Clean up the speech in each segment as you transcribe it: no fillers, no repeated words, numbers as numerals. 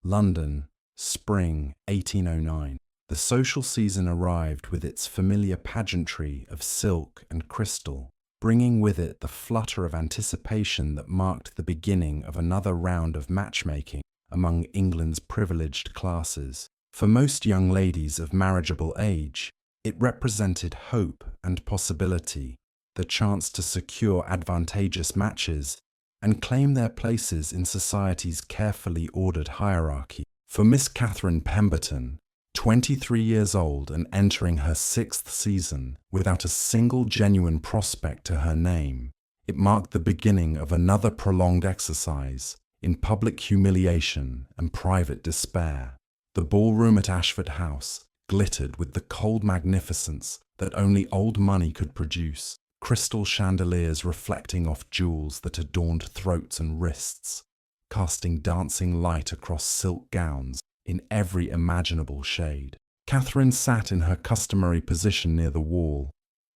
London, spring 1809. The social season arrived with its familiar pageantry of silk and crystal, bringing with it the flutter of anticipation that marked the beginning of another round of matchmaking among England's privileged classes. For most young ladies of marriageable age, it represented hope and possibility, the chance to secure advantageous matches and claim their places in society's carefully ordered hierarchy. For Miss Catherine Pemberton, 23 years old and entering her 6th season without a single genuine prospect to her name, it marked the beginning of another prolonged exercise in public humiliation and private despair. The ballroom at Ashford House glittered with the cold magnificence that only old money could produce, crystal chandeliers reflecting off jewels that adorned throats and wrists, casting dancing light across silk gowns in every imaginable shade. Catherine sat in her customary position near the wall,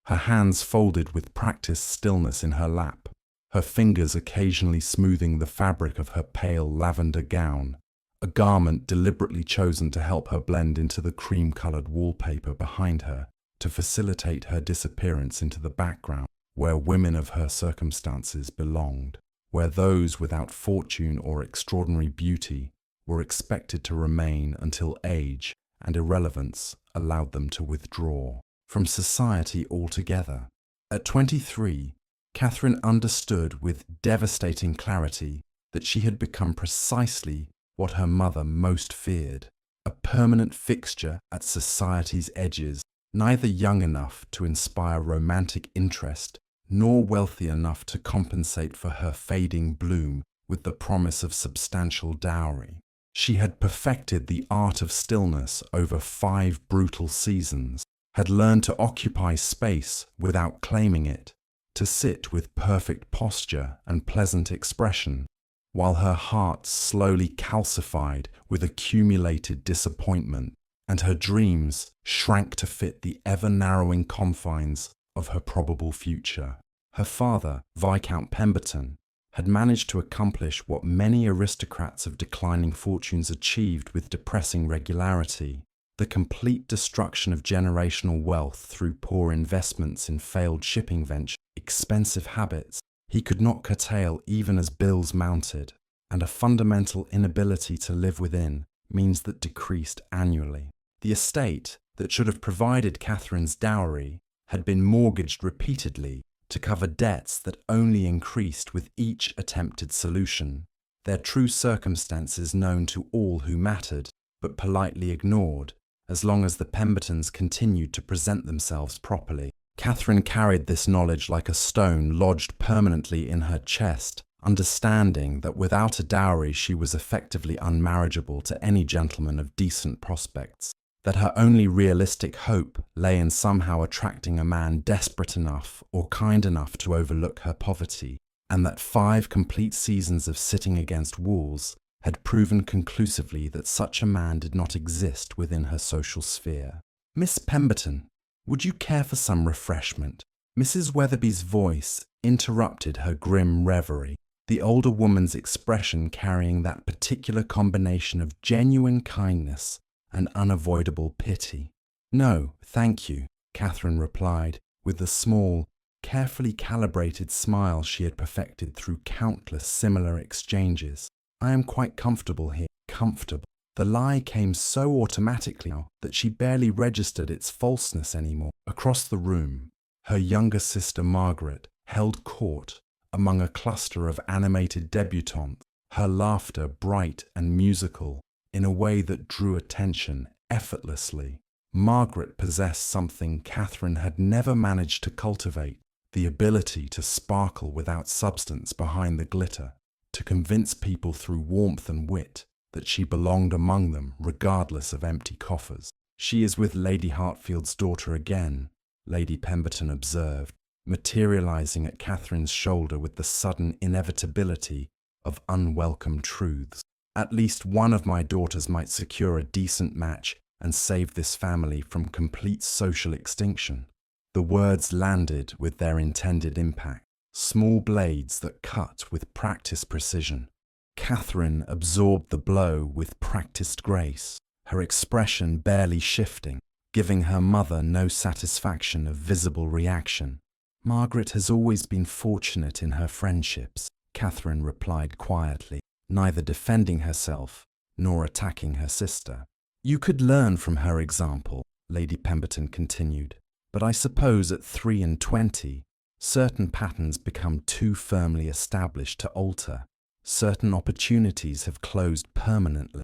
her hands folded with practiced stillness in her lap, her fingers occasionally smoothing the fabric of her pale lavender gown, a garment deliberately chosen to help her blend into the cream-coloured wallpaper behind her, to facilitate her disappearance into the background, where women of her circumstances belonged, where those without fortune or extraordinary beauty were expected to remain until age and irrelevance allowed them to withdraw from society altogether. At 23, Catherine understood with devastating clarity that she had become precisely what her mother most feared, a permanent fixture at society's edges, neither young enough to inspire romantic interest nor wealthy enough to compensate for her fading bloom with the promise of substantial dowry. She had perfected the art of stillness over 5 brutal seasons, had learned to occupy space without claiming it, to sit with perfect posture and pleasant expression, while her heart slowly calcified with accumulated disappointment, and her dreams shrank to fit the ever-narrowing confines of her probable future. Her father, Viscount Pemberton, had managed to accomplish what many aristocrats of declining fortunes achieved with depressing regularity: the complete destruction of generational wealth through poor investments in failed shipping ventures, expensive habits he could not curtail even as bills mounted, and a fundamental inability to live within means that decreased annually. The estate that should have provided Catherine's dowry had been mortgaged repeatedly to cover debts that only increased with each attempted solution, their true circumstances known to all who mattered, but politely ignored, as long as the Pembertons continued to present themselves properly. Catherine carried this knowledge like a stone lodged permanently in her chest, understanding that without a dowry she was effectively unmarriageable to any gentleman of decent prospects, that her only realistic hope lay in somehow attracting a man desperate enough or kind enough to overlook her poverty, and that 5 complete seasons of sitting against walls had proven conclusively that such a man did not exist within her social sphere. "Miss Pemberton, would you care for some refreshment?" Mrs. Weatherby's voice interrupted her grim reverie, the older woman's expression carrying that particular combination of genuine kindness and unavoidable pity. "No, thank you," Catherine replied, with the small, carefully calibrated smile she had perfected through countless similar exchanges. "I am quite comfortable here." Comfortable. The lie came so automatically now that she barely registered its falseness anymore. Across the room, her younger sister Margaret held court among a cluster of animated debutantes, her laughter bright and musical in a way that drew attention effortlessly. Margaret possessed something Catherine had never managed to cultivate: the ability to sparkle without substance behind the glitter, to convince people through warmth and wit that she belonged among them regardless of empty coffers. "She is with Lady Hartfield's daughter again," Lady Pemberton observed, materializing at Catherine's shoulder with the sudden inevitability of unwelcome truths. "At least one of my daughters might secure a decent match and save this family from complete social extinction." The words landed with their intended impact, small blades that cut with practiced precision. Catherine absorbed the blow with practiced grace, her expression barely shifting, giving her mother no satisfaction of visible reaction. "Margaret has always been fortunate in her friendships," Catherine replied quietly, neither defending herself nor attacking her sister. "You could learn from her example," Lady Pemberton continued, "but I suppose at 23, certain patterns become too firmly established to alter. Certain opportunities have closed permanently."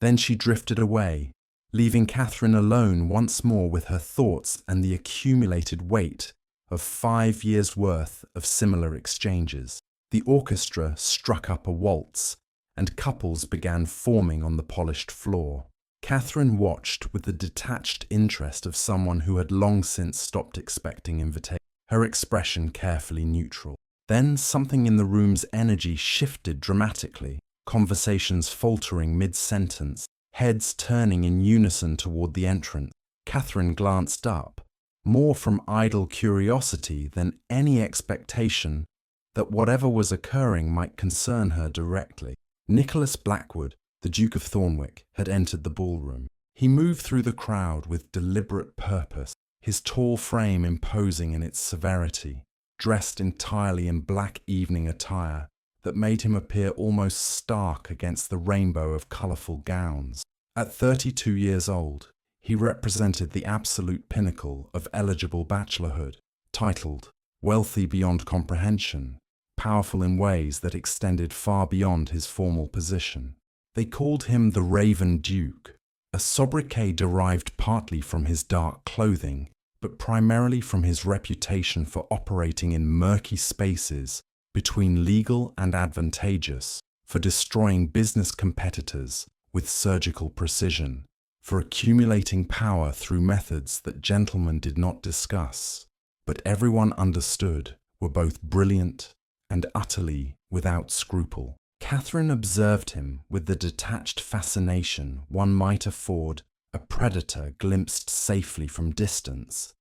Then she drifted away, leaving Catherine alone once more with her thoughts and the accumulated weight of 5 years' worth of similar exchanges. The orchestra struck up a waltz, and couples began forming on the polished floor. Catherine watched with the detached interest of someone who had long since stopped expecting invitation, her expression carefully neutral. Then something in the room's energy shifted dramatically, conversations faltering mid-sentence, heads turning in unison toward the entrance. Catherine glanced up, more from idle curiosity than any expectation that whatever was occurring might concern her directly. Nicholas Blackwood, the Duke of Thornwick, had entered the ballroom. He moved through the crowd with deliberate purpose, his tall frame imposing in its severity, dressed entirely in black evening attire that made him appear almost stark against the rainbow of colourful gowns. At 32 years old, he represented the absolute pinnacle of eligible bachelorhood, titled, wealthy beyond comprehension, powerful in ways that extended far beyond his formal position. They called him the Raven Duke, a sobriquet derived partly from his dark clothing, but primarily from his reputation for operating in murky spaces between legal and advantageous, for destroying business competitors with surgical precision, for accumulating power through methods that gentlemen did not discuss, but everyone understood were both brilliant and utterly without scruple. Catherine observed him with the detached fascination one might afford a predator glimpsed safely from distance,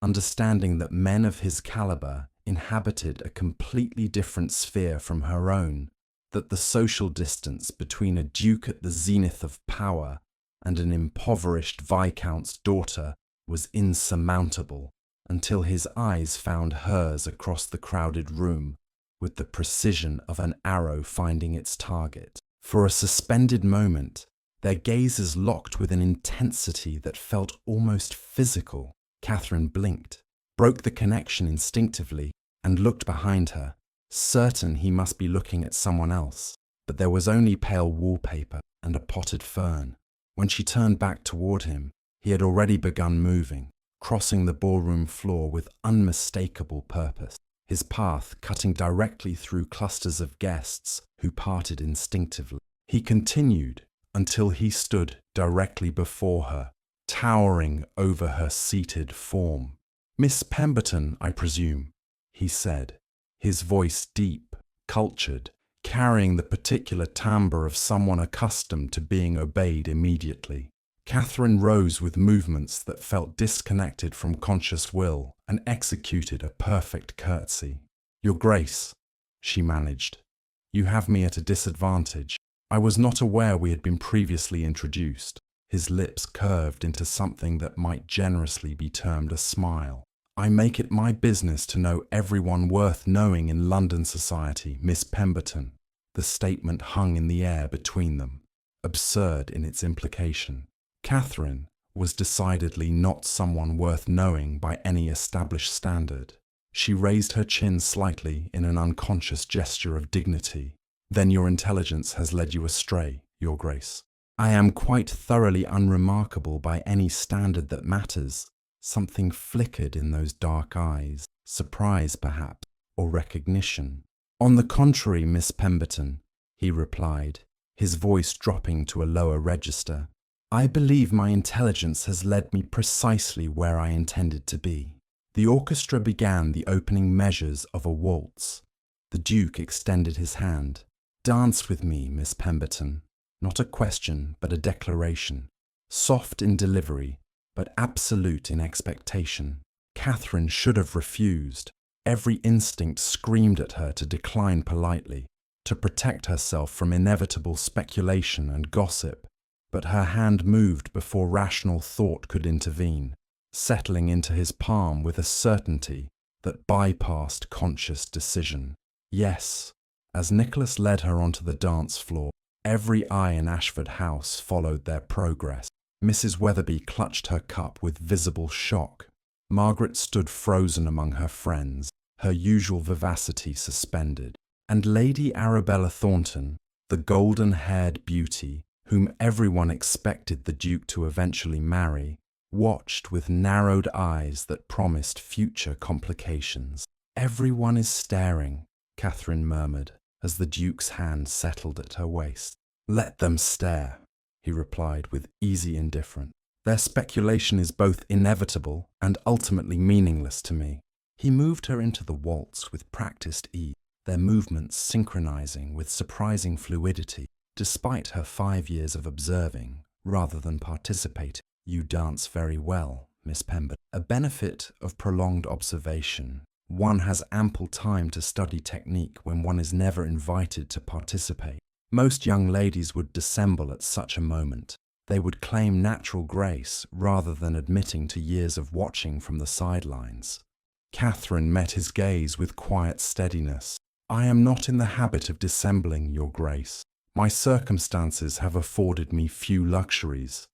understanding that men of his caliber inhabited a completely different sphere from her own, that the social distance between a duke at the zenith of power and an impoverished viscount's daughter was insurmountable, until his eyes found hers across the crowded room with the precision of an arrow finding its target. For a suspended moment, their gazes locked with an intensity that felt almost physical. Catherine blinked, broke the connection instinctively, and looked behind her, certain he must be looking at someone else. But there was only pale wallpaper and a potted fern. When she turned back toward him, he had already begun moving, crossing the ballroom floor with unmistakable purpose, his path cutting directly through clusters of guests who parted instinctively. He continued until he stood directly before her, towering over her seated form. "Miss Pemberton, I presume," he said, his voice deep, cultured, carrying the particular timbre of someone accustomed to being obeyed immediately. Catherine rose with movements that felt disconnected from conscious will and executed a perfect curtsy. "Your Grace," she managed, "you have me at a disadvantage. I was not aware we had been previously introduced." His lips curved into something that might generously be termed a smile. "I make it my business to know everyone worth knowing in London society, Miss Pemberton." The statement hung in the air between them, absurd in its implication. Catherine was decidedly not someone worth knowing by any established standard. She raised her chin slightly in an unconscious gesture of dignity. "Then your intelligence has led you astray, Your Grace." "I am quite thoroughly unremarkable by any standard that matters." Something flickered in those dark eyes, surprise perhaps, or recognition. "On the contrary, Miss Pemberton," he replied, his voice dropping to a lower register, "I believe my intelligence has led me precisely where I intended to be." The orchestra began the opening measures of a waltz. The Duke extended his hand. "Dance with me, Miss Pemberton." Not a question, but a declaration. Soft in delivery, but absolute in expectation. Catherine should have refused. Every instinct screamed at her to decline politely, to protect herself from inevitable speculation and gossip, but her hand moved before rational thought could intervene, settling into his palm with a certainty that bypassed conscious decision. Yes, as Nicholas led her onto the dance floor, every eye in Ashford House followed their progress. Mrs. Weatherby clutched her cup with visible shock. Margaret stood frozen among her friends, her usual vivacity suspended. And Lady Arabella Thornton, the golden-haired beauty, whom everyone expected the Duke to eventually marry, watched with narrowed eyes that promised future complications. "Everyone is staring," Catherine murmured, as the Duke's hand settled at her waist. "Let them stare," he replied with easy indifference. "Their speculation is both inevitable and ultimately meaningless to me." He moved her into the waltz with practiced ease, their movements synchronizing with surprising fluidity, despite her 5 years of observing rather than participating. "You dance very well, Miss Pemberton." A benefit of prolonged observation. One has ample time to study technique when one is never invited to participate. Most young ladies would dissemble at such a moment. They would claim natural grace rather than admitting to years of watching from the sidelines. Catherine met his gaze with quiet steadiness. "I am not in the habit of dissembling, Your Grace. My circumstances have afforded me few luxuries,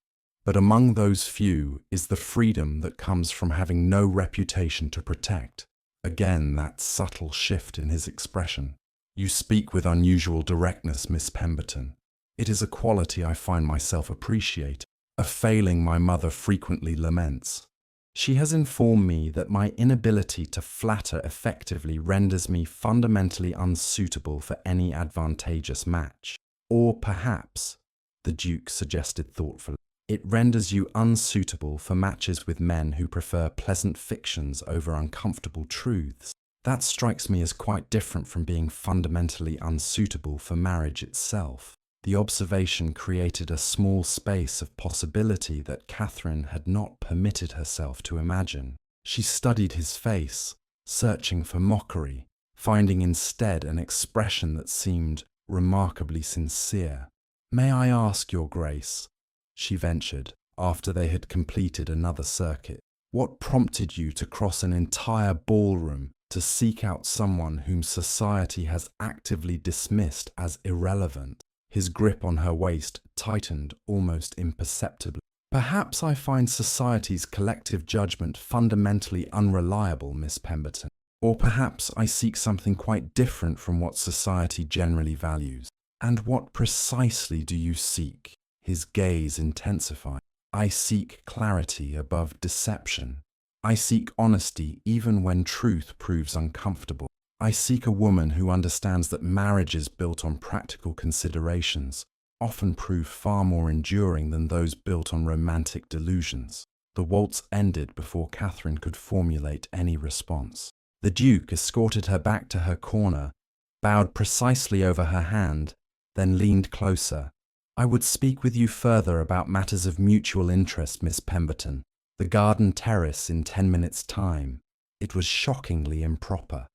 but among those few is the freedom that comes from having no reputation to protect." Again that subtle shift in his expression. "You speak with unusual directness, Miss Pemberton. It is a quality I find myself appreciating, a failing my mother frequently laments. She has informed me that my inability to flatter effectively renders me fundamentally unsuitable for any advantageous match. Or perhaps," the Duke suggested thoughtfully, "it renders you unsuitable for matches with men who prefer pleasant fictions over uncomfortable truths. That strikes me as quite different from being fundamentally unsuitable for marriage itself." The observation created a small space of possibility that Catherine had not permitted herself to imagine. She studied his face, searching for mockery, finding instead an expression that seemed remarkably sincere. "May I ask, Your Grace," she ventured, after they had completed another circuit, "what prompted you to cross an entire ballroom to seek out someone whom society has actively dismissed as irrelevant?" His grip on her waist tightened almost imperceptibly. "Perhaps I find society's collective judgment fundamentally unreliable, Miss Pemberton. Or perhaps I seek something quite different from what society generally values." "And what precisely do you seek?" His gaze intensified. "I seek clarity above deception. I seek honesty even when truth proves uncomfortable. I seek a woman who understands that marriages built on practical considerations often prove far more enduring than those built on romantic delusions." The waltz ended before Catherine could formulate any response. The Duke escorted her back to her corner, bowed precisely over her hand, then leaned closer. "I would speak with you further about matters of mutual interest, Miss Pemberton. The garden terrace in 10 minutes' time." It was shockingly improper.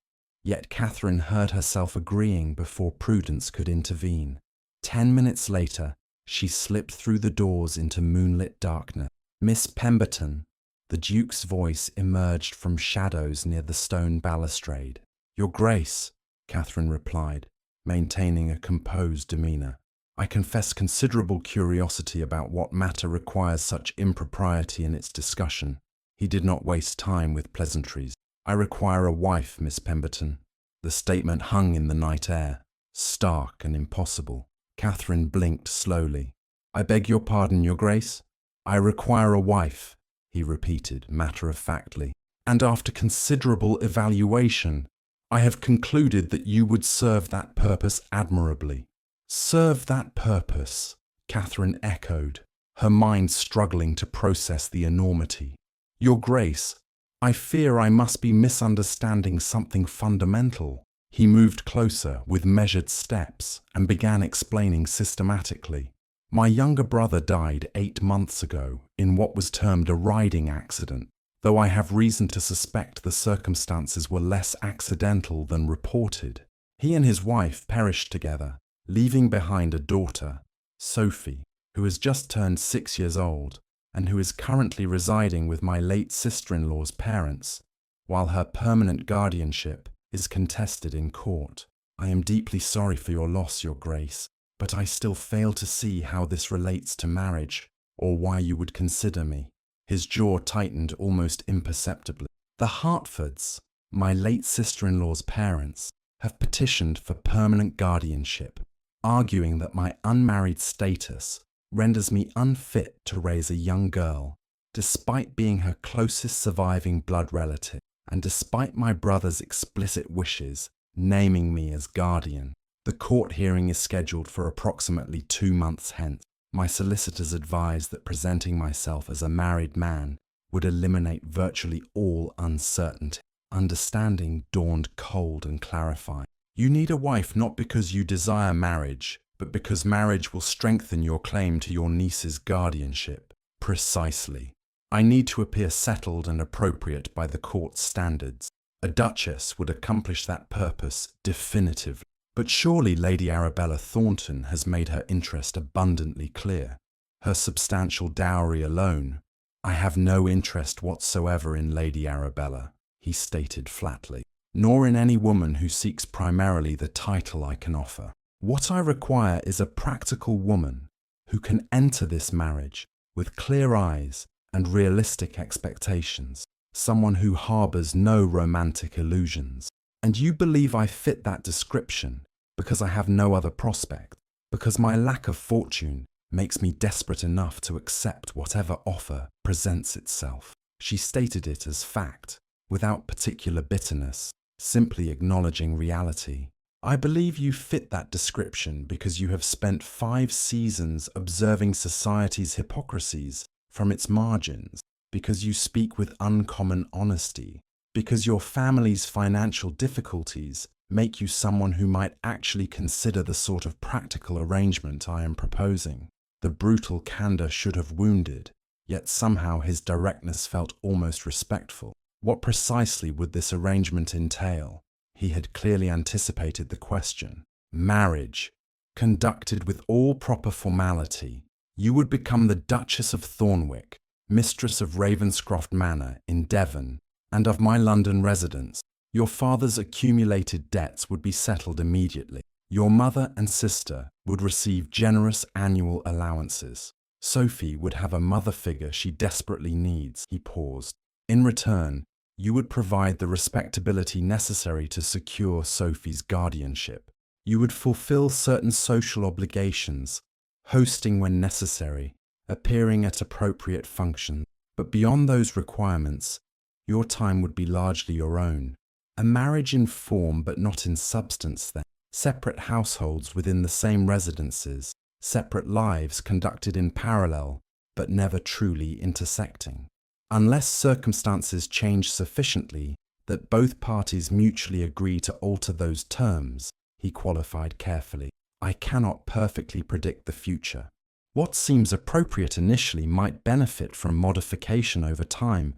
Yet Catherine heard herself agreeing before prudence could intervene. 10 minutes later, she slipped through the doors into moonlit darkness. "Miss Pemberton," the Duke's voice emerged from shadows near the stone balustrade. "Your Grace," Catherine replied, maintaining a composed demeanour. "I confess considerable curiosity about what matter requires such impropriety in its discussion." He did not waste time with pleasantries. "I require a wife, Miss Pemberton." The statement hung in the night air, stark and impossible. Catherine blinked slowly. "I beg your pardon, Your Grace? I require a wife," he repeated matter-of-factly. "And after considerable evaluation, I have concluded that you would serve that purpose admirably." "Serve that purpose," Catherine echoed, her mind struggling to process the enormity. "Your Grace, I fear I must be misunderstanding something fundamental." He moved closer with measured steps and began explaining systematically. "My younger brother died 8 months ago in what was termed a riding accident, though I have reason to suspect the circumstances were less accidental than reported. He and his wife perished together, leaving behind a daughter, Sophie, who has just turned 6 years old and who is currently residing with my late sister-in-law's parents, while her permanent guardianship is contested in court. I am deeply sorry for your loss, Your Grace, but I still fail to see how this relates to marriage, or why you would consider me. His jaw tightened almost imperceptibly. The Hartfords, my late sister-in-law's parents, have petitioned for permanent guardianship, arguing that my unmarried status renders me unfit to raise a young girl, despite being her closest surviving blood relative, and despite my brother's explicit wishes naming me as guardian. The court hearing is scheduled for approximately 2 months hence. My solicitors advise that presenting myself as a married man would eliminate virtually all uncertainty. Understanding dawned cold and clarifying. You need a wife not because you desire marriage, but because marriage will strengthen your claim to your niece's guardianship. Precisely. I need to appear settled and appropriate by the court's standards. A duchess would accomplish that purpose definitively. But surely Lady Arabella Thornton has made her interest abundantly clear. Her substantial dowry alone. I have no interest whatsoever in Lady Arabella, he stated flatly, nor in any woman who seeks primarily the title I can offer. What I require is a practical woman who can enter this marriage with clear eyes and realistic expectations, someone who harbors no romantic illusions. And you believe I fit that description because I have no other prospect, because my lack of fortune makes me desperate enough to accept whatever offer presents itself. She stated it as fact, without particular bitterness, simply acknowledging reality. I believe you fit that description because you have spent 5 seasons observing society's hypocrisies from its margins, because you speak with uncommon honesty, because your family's financial difficulties make you someone who might actually consider the sort of practical arrangement I am proposing. The brutal candor should have wounded, yet somehow his directness felt almost respectful. What precisely would this arrangement entail? He had clearly anticipated the question. Marriage, conducted with all proper formality. You would become the Duchess of Thornwick, mistress of Ravenscroft Manor in Devon, and of my London residence. Your father's accumulated debts would be settled immediately. Your mother and sister would receive generous annual allowances. Sophie would have a mother figure she desperately needs. He paused. In return, you would provide the respectability necessary to secure Sophie's guardianship. You would fulfill certain social obligations, hosting when necessary, appearing at appropriate functions. But beyond those requirements, your time would be largely your own. A marriage in form but not in substance then. Separate households within the same residences, separate lives conducted in parallel but never truly intersecting. Unless circumstances change sufficiently that both parties mutually agree to alter those terms, he qualified carefully. I cannot perfectly predict the future. What seems appropriate initially might benefit from modification over time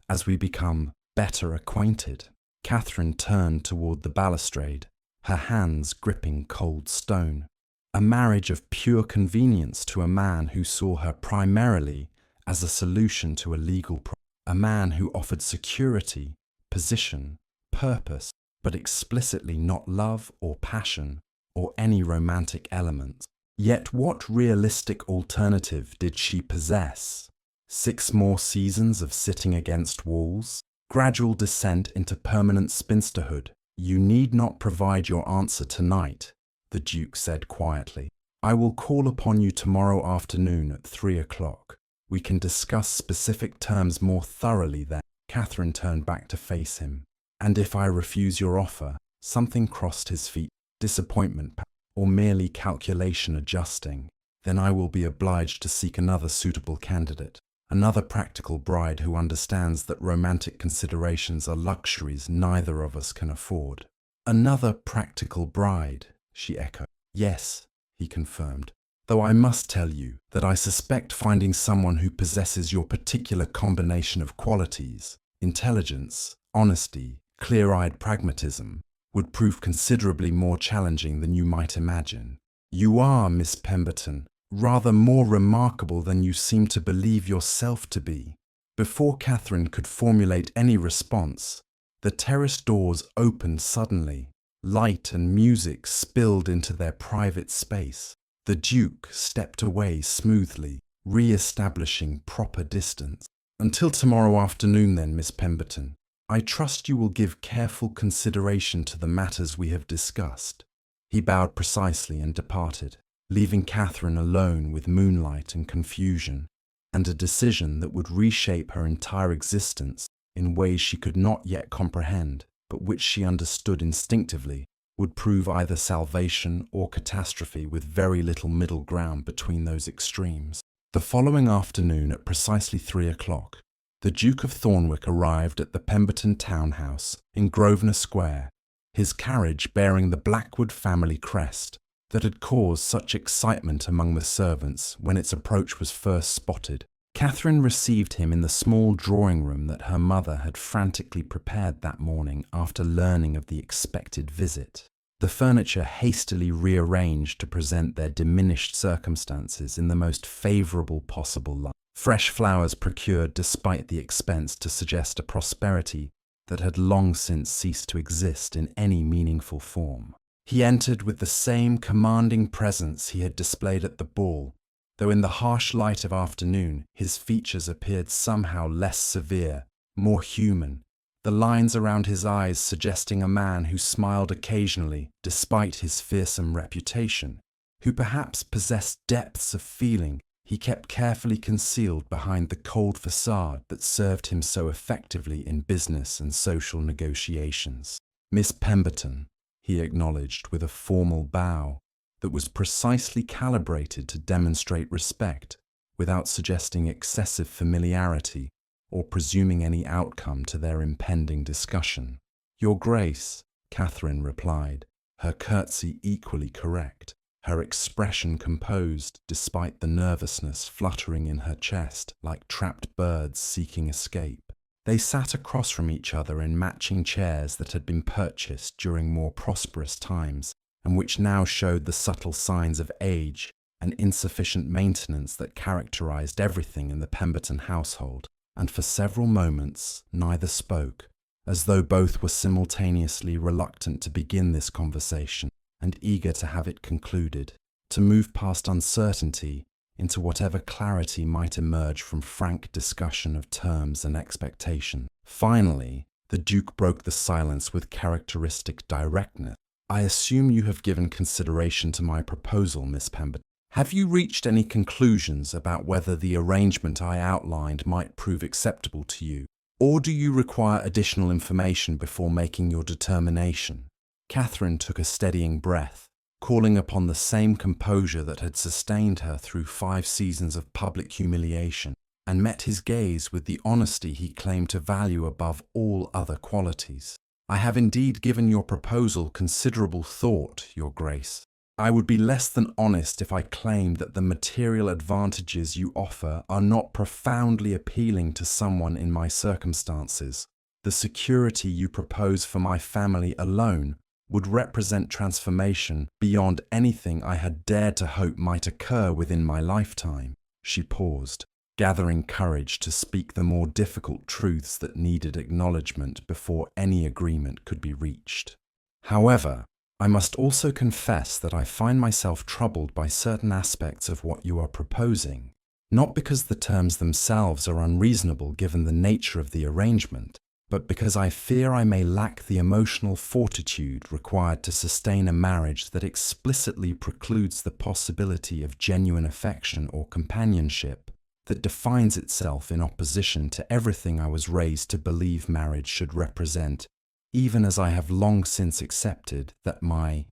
as we become better acquainted. Catherine turned toward the balustrade, her hands gripping cold stone. A marriage of pure convenience to a man who saw her primarily as a solution to a legal problem. A man who offered security, position, purpose, but explicitly not love or passion or any romantic elements. Yet what realistic alternative did she possess? 6 more seasons of sitting against walls? Gradual descent into permanent spinsterhood? You need not provide your answer tonight, the Duke said quietly. I will call upon you tomorrow afternoon at 3 o'clock. We can discuss specific terms more thoroughly then. Catherine turned back to face him. And if I refuse your offer, something crossed his feet, disappointment or merely calculation adjusting, then I will be obliged to seek another suitable candidate. Another practical bride who understands that romantic considerations are luxuries neither of us can afford. Another practical bride, she echoed. Yes, he confirmed, though I must tell you that I suspect finding someone who possesses your particular combination of qualities, intelligence, honesty, clear-eyed pragmatism, would prove considerably more challenging than you might imagine. You are, Miss Pemberton, rather more remarkable than you seem to believe yourself to be. Before Catherine could formulate any response, the terrace doors opened suddenly. Light and music spilled into their private space. The Duke stepped away smoothly, re-establishing proper distance. Until tomorrow afternoon then, Miss Pemberton. I trust you will give careful consideration to the matters we have discussed. He bowed precisely and departed, leaving Catherine alone with moonlight and confusion, and a decision that would reshape her entire existence in ways she could not yet comprehend, but which she understood instinctively, would prove either salvation or catastrophe with very little middle ground between those extremes. The following afternoon at precisely 3 o'clock, the Duke of Thornwick arrived at the Pemberton townhouse in Grosvenor Square, his carriage bearing the Blackwood family crest that had caused such excitement among the servants when its approach was first spotted. Catherine received him in the small drawing-room that her mother had frantically prepared that morning after learning of the expected visit. The furniture hastily rearranged to present their diminished circumstances in the most favourable possible light. Fresh flowers procured despite the expense to suggest a prosperity that had long since ceased to exist in any meaningful form. He entered with the same commanding presence he had displayed at the ball, though in the harsh light of afternoon his features appeared somehow less severe, more human, the lines around his eyes suggesting a man who smiled occasionally despite his fearsome reputation, who perhaps possessed depths of feeling he kept carefully concealed behind the cold facade that served him so effectively in business and social negotiations. Miss Pemberton, he acknowledged with a formal bow that was precisely calibrated to demonstrate respect without suggesting excessive familiarity or presuming any outcome to their impending discussion. Your Grace, Catherine replied, her curtsy equally correct, her expression composed despite the nervousness fluttering in her chest like trapped birds seeking escape. They sat across from each other in matching chairs that had been purchased during more prosperous times and which now showed the subtle signs of age and insufficient maintenance that characterized everything in the Pemberton household, and for several moments neither spoke, as though both were simultaneously reluctant to begin this conversation and eager to have it concluded, to move past uncertainty into whatever clarity might emerge from frank discussion of terms and expectation. Finally, the Duke broke the silence with characteristic directness. I assume you have given consideration to my proposal, Miss Pemberton. Have you reached any conclusions about whether the arrangement I outlined might prove acceptable to you, or do you require additional information before making your determination? Catherine took a steadying breath, calling upon the same composure that had sustained her through 5 seasons of public humiliation, and met his gaze with the honesty he claimed to value above all other qualities. I have indeed given your proposal considerable thought, Your Grace. I would be less than honest if I claimed that the material advantages you offer are not profoundly appealing to someone in my circumstances. The security you propose for my family alone would represent transformation beyond anything I had dared to hope might occur within my lifetime. She paused, gathering courage to speak the more difficult truths that needed acknowledgement before any agreement could be reached. However, I must also confess that I find myself troubled by certain aspects of what you are proposing, not because the terms themselves are unreasonable given the nature of the arrangement, but because I fear I may lack the emotional fortitude required to sustain a marriage that explicitly precludes the possibility of genuine affection or companionship, that defines itself in opposition to everything I was raised to believe marriage should represent, even as I have long since accepted that my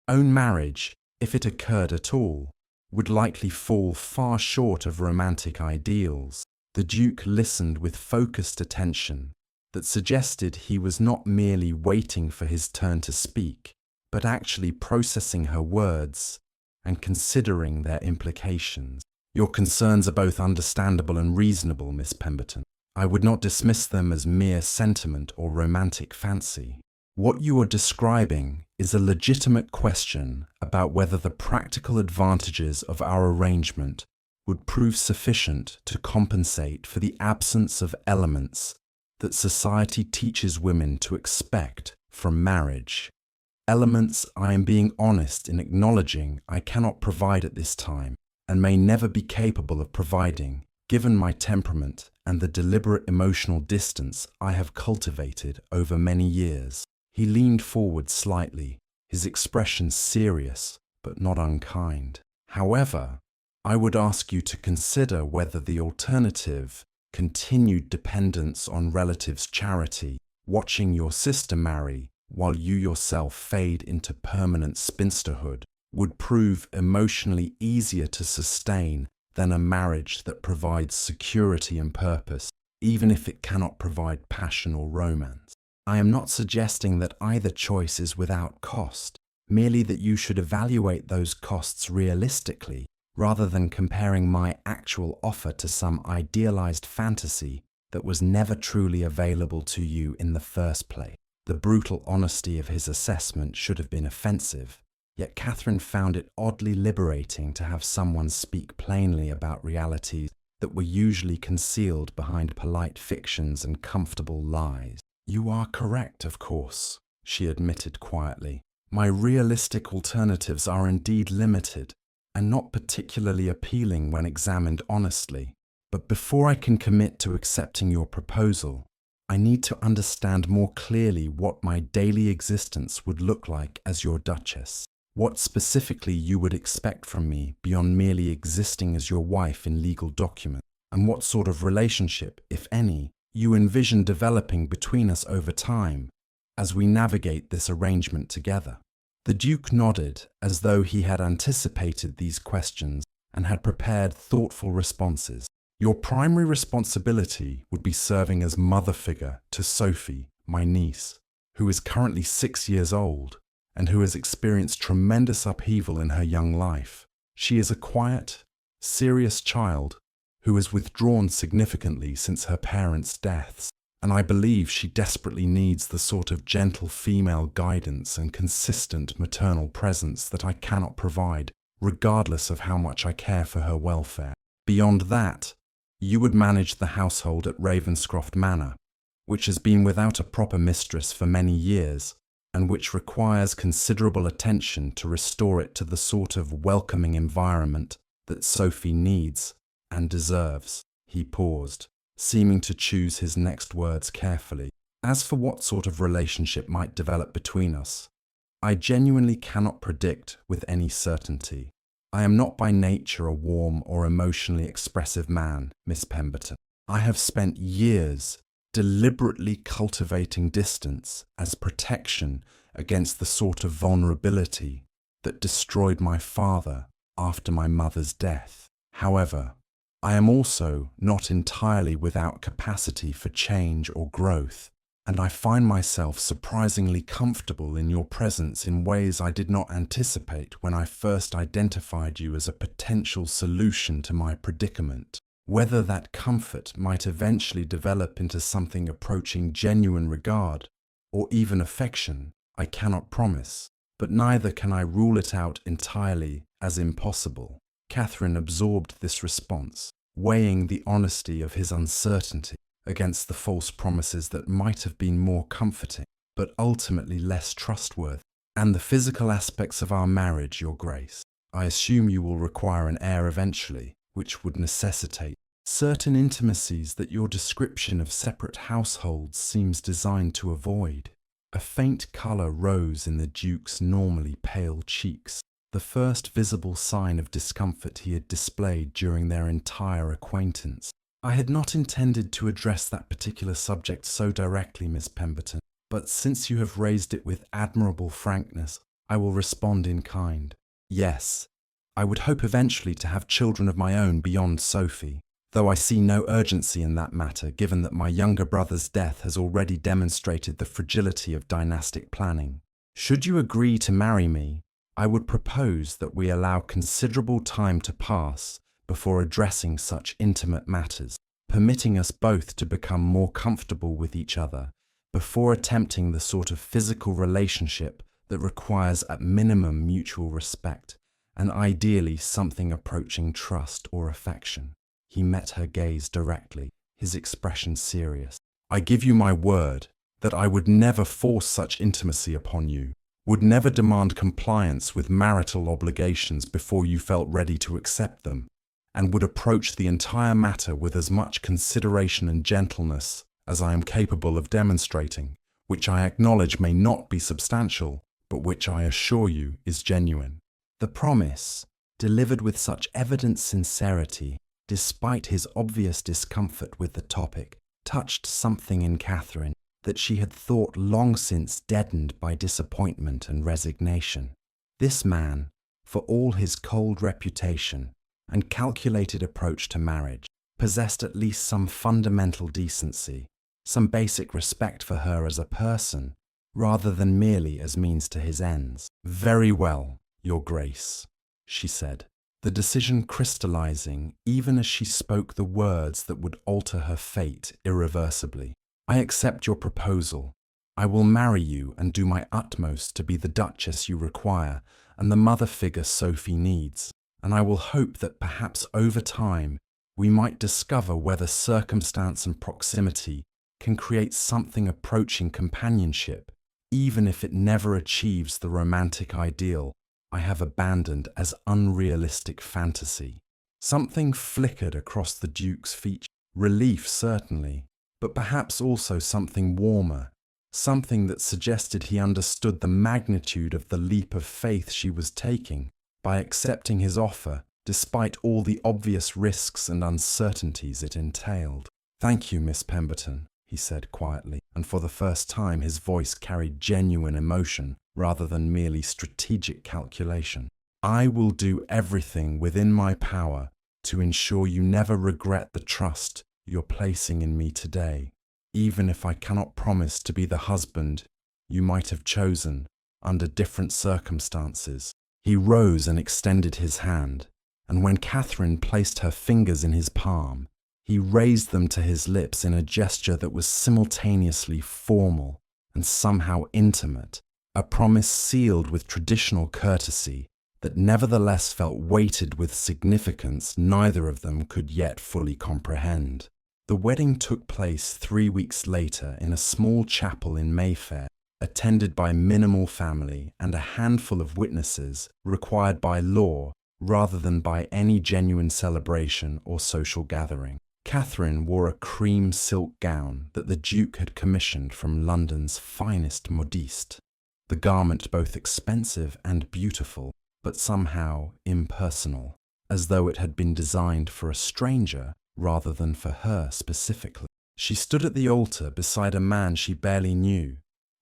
own marriage, if it occurred at all, would likely fall far short of romantic ideals. The Duke listened with focused attention that suggested he was not merely waiting for his turn to speak, but actually processing her words and considering their implications. Your concerns are both understandable and reasonable, Miss Pemberton. I would not dismiss them as mere sentiment or romantic fancy. What you are describing is a legitimate question about whether the practical advantages of our arrangement would prove sufficient to compensate for the absence of elements that society teaches women to expect from marriage. Elements I am being honest in acknowledging I cannot provide at this time and may never be capable of providing, given my temperament and the deliberate emotional distance I have cultivated over many years. He leaned forward slightly, his expression serious but not unkind. However, I would ask you to consider whether the alternative, continued dependence on relatives' charity, watching your sister marry while you yourself fade into permanent spinsterhood, would prove emotionally easier to sustain than a marriage that provides security and purpose, even if it cannot provide passion or romance. I am not suggesting that either choice is without cost, merely that you should evaluate those costs realistically, rather than comparing my actual offer to some idealized fantasy that was never truly available to you in the first place. The brutal honesty of his assessment should have been offensive, yet Catherine found it oddly liberating to have someone speak plainly about realities that were usually concealed behind polite fictions and comfortable lies. "You are correct, of course," she admitted quietly. "My realistic alternatives are indeed limited, and not particularly appealing when examined honestly. But before I can commit to accepting your proposal, I need to understand more clearly what my daily existence would look like as your Duchess. What specifically you would expect from me beyond merely existing as your wife in legal documents, and what sort of relationship, if any, you envision developing between us over time as we navigate this arrangement together." The Duke nodded as though he had anticipated these questions and had prepared thoughtful responses. "Your primary responsibility would be serving as mother figure to Sophie, my niece, who is currently 6 years old and who has experienced tremendous upheaval in her young life. She is a quiet, serious child who has withdrawn significantly since her parents' deaths, and I believe she desperately needs the sort of gentle female guidance and consistent maternal presence that I cannot provide, regardless of how much I care for her welfare. Beyond that, you would manage the household at Ravenscroft Manor, which has been without a proper mistress for many years, and which requires considerable attention to restore it to the sort of welcoming environment that Sophie needs and deserves." He paused, seeming to choose his next words carefully. "As for what sort of relationship might develop between us, I genuinely cannot predict with any certainty. I am not by nature a warm or emotionally expressive man, Miss Pemberton. I have spent years deliberately cultivating distance as protection against the sort of vulnerability that destroyed my father after my mother's death. However, I am also not entirely without capacity for change or growth, and I find myself surprisingly comfortable in your presence in ways I did not anticipate when I first identified you as a potential solution to my predicament. Whether that comfort might eventually develop into something approaching genuine regard, or even affection, I cannot promise, but neither can I rule it out entirely as impossible." Catherine absorbed this response, weighing the honesty of his uncertainty against the false promises that might have been more comforting, but ultimately less trustworthy. "And the physical aspects of our marriage, Your Grace. I assume you will require an heir eventually, which would necessitate certain intimacies that your description of separate households seems designed to avoid." A faint colour rose in the Duke's normally pale cheeks, the first visible sign of discomfort he had displayed during their entire acquaintance. "I had not intended to address that particular subject so directly, Miss Pemberton, but since you have raised it with admirable frankness, I will respond in kind. Yes, I would hope eventually to have children of my own beyond Sophie, though I see no urgency in that matter given that my younger brother's death has already demonstrated the fragility of dynastic planning. Should you agree to marry me, I would propose that we allow considerable time to pass before addressing such intimate matters, permitting us both to become more comfortable with each other before attempting the sort of physical relationship that requires at minimum mutual respect and ideally something approaching trust or affection. He met her gaze directly, his expression serious. "I give you my word that I would never force such intimacy upon you, would never demand compliance with marital obligations before you felt ready to accept them, and would approach the entire matter with as much consideration and gentleness as I am capable of demonstrating, which I acknowledge may not be substantial, but which I assure you is genuine." The promise, delivered with such evident sincerity, despite his obvious discomfort with the topic, touched something in Catherine that she had thought long since deadened by disappointment and resignation. This man, for all his cold reputation and calculated approach to marriage, possessed at least some fundamental decency, some basic respect for her as a person, rather than merely as means to his ends. "Very well, Your Grace," she said, the decision crystallizing even as she spoke the words that would alter her fate irreversibly. "I accept your proposal. I will marry you and do my utmost to be the Duchess you require and the mother figure Sophie needs, and I will hope that perhaps over time we might discover whether circumstance and proximity can create something approaching companionship, even if it never achieves the romantic ideal I have abandoned as unrealistic fantasy." Something flickered across the Duke's features. Relief, certainly, but perhaps also something warmer, something that suggested he understood the magnitude of the leap of faith she was taking by accepting his offer, despite all the obvious risks and uncertainties it entailed. "Thank you, Miss Pemberton," he said quietly, and for the first time his voice carried genuine emotion rather than merely strategic calculation. "I will do everything within my power to ensure you never regret the trust you're placing in me today, even if I cannot promise to be the husband you might have chosen under different circumstances." He rose and extended his hand, and when Catherine placed her fingers in his palm, he raised them to his lips in a gesture that was simultaneously formal and somehow intimate, a promise sealed with traditional courtesy that nevertheless felt weighted with significance neither of them could yet fully comprehend. The wedding took place 3 weeks later in a small chapel in Mayfair, attended by minimal family and a handful of witnesses required by law rather than by any genuine celebration or social gathering. Catherine wore a cream silk gown that the Duke had commissioned from London's finest modiste, the garment both expensive and beautiful, but somehow impersonal, as though it had been designed for a stranger rather than for her specifically. She stood at the altar beside a man she barely knew,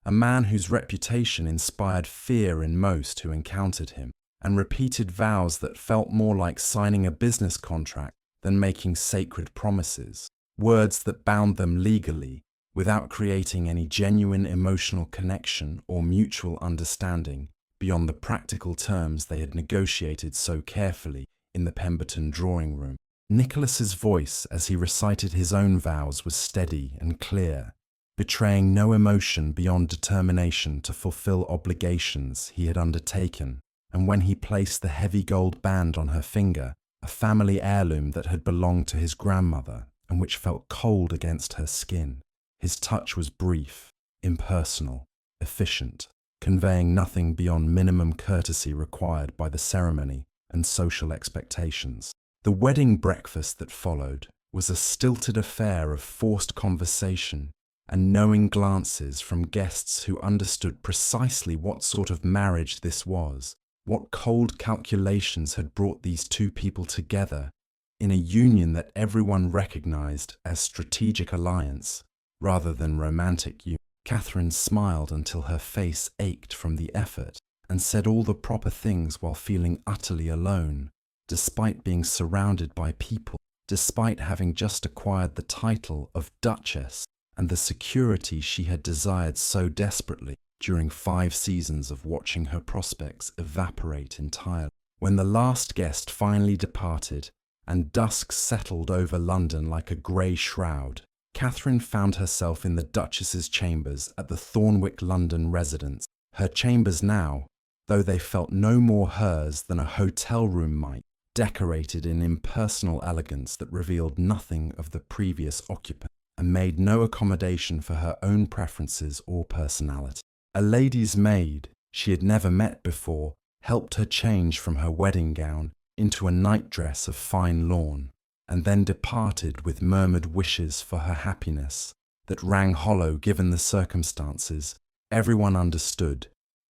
a man whose reputation inspired fear in most who encountered him, and repeated vows that felt more like signing a business contract than making sacred promises, words that bound them legally without creating any genuine emotional connection or mutual understanding beyond the practical terms they had negotiated so carefully in the Pemberton drawing room. Nicholas's voice as he recited his own vows was steady and clear, betraying no emotion beyond determination to fulfill obligations he had undertaken, and when he placed the heavy gold band on her finger, a family heirloom that had belonged to his grandmother and which felt cold against her skin, his touch was brief, impersonal, efficient, conveying nothing beyond minimum courtesy required by the ceremony and social expectations. The wedding breakfast that followed was a stilted affair of forced conversation and knowing glances from guests who understood precisely what sort of marriage this was, what cold calculations had brought these two people together in a union that everyone recognized as strategic alliance rather than romantic union. Catherine smiled until her face ached from the effort and said all the proper things while feeling utterly alone, despite being surrounded by people, despite having just acquired the title of Duchess and the security she had desired so desperately during 5 seasons of watching her prospects evaporate entirely. When the last guest finally departed and dusk settled over London like a grey shroud, Catherine found herself in the Duchess's chambers at the Thornwick London residence. Her chambers now, though they felt no more hers than a hotel room might, decorated in impersonal elegance that revealed nothing of the previous occupant, and made no accommodation for her own preferences or personality. A lady's maid, she had never met before, helped her change from her wedding gown into a nightdress of fine lawn, and then departed with murmured wishes for her happiness that rang hollow given the circumstances. Everyone understood,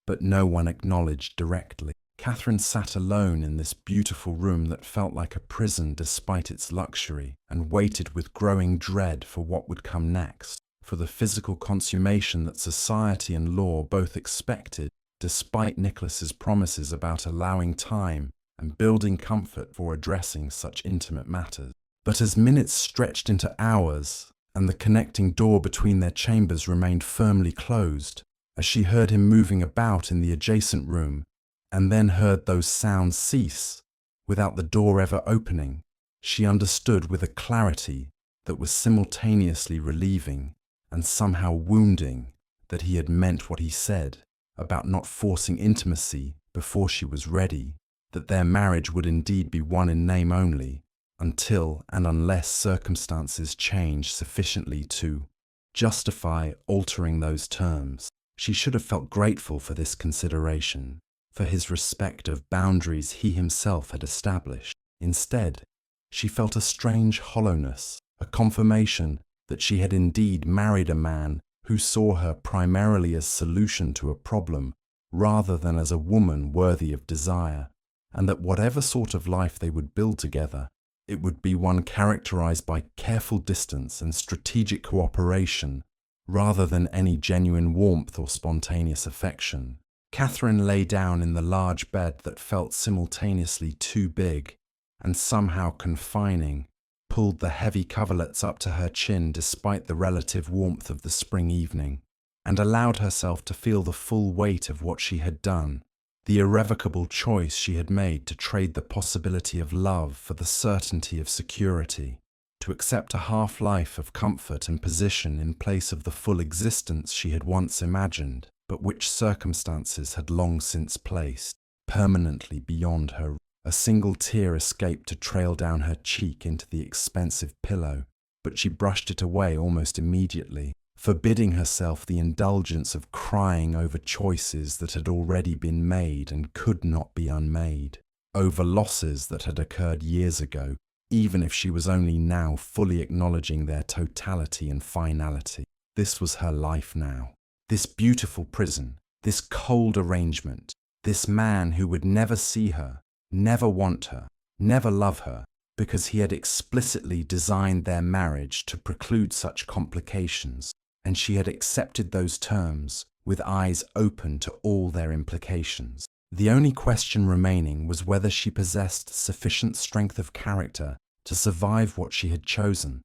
but no one acknowledged directly. Catherine sat alone in this beautiful room that felt like a prison despite its luxury, and waited with growing dread for what would come next, for the physical consummation that society and law both expected, despite Nicholas's promises about allowing time and building comfort for addressing such intimate matters. But as minutes stretched into hours, and the connecting door between their chambers remained firmly closed, as she heard him moving about in the adjacent room, and then heard those sounds cease, without the door ever opening, she understood with a clarity that was simultaneously relieving and somehow wounding that he had meant what he said about not forcing intimacy before she was ready, that their marriage would indeed be one in name only, until and unless circumstances changed sufficiently to justify altering those terms. She should have felt grateful for this consideration, for his respect of boundaries he himself had established. Instead, she felt a strange hollowness, a confirmation that she had indeed married a man who saw her primarily as solution to a problem rather than as a woman worthy of desire, and that whatever sort of life they would build together, it would be one characterized by careful distance and strategic cooperation rather than any genuine warmth or spontaneous affection. Catherine lay down in the large bed that felt simultaneously too big and somehow confining, pulled the heavy coverlets up to her chin despite the relative warmth of the spring evening, and allowed herself to feel the full weight of what she had done, the irrevocable choice she had made to trade the possibility of love for the certainty of security, to accept a half-life of comfort and position in place of the full existence she had once imagined, but which circumstances had long since placed permanently beyond her. A single tear escaped to trail down her cheek into the expensive pillow, but she brushed it away almost immediately, forbidding herself the indulgence of crying over choices that had already been made and could not be unmade, over losses that had occurred years ago, even if she was only now fully acknowledging their totality and finality. This was her life now. This beautiful prison, this cold arrangement, this man who would never see her, never want her, never love her, because he had explicitly designed their marriage to preclude such complications, and she had accepted those terms with eyes open to all their implications. The only question remaining was whether she possessed sufficient strength of character to survive what she had chosen,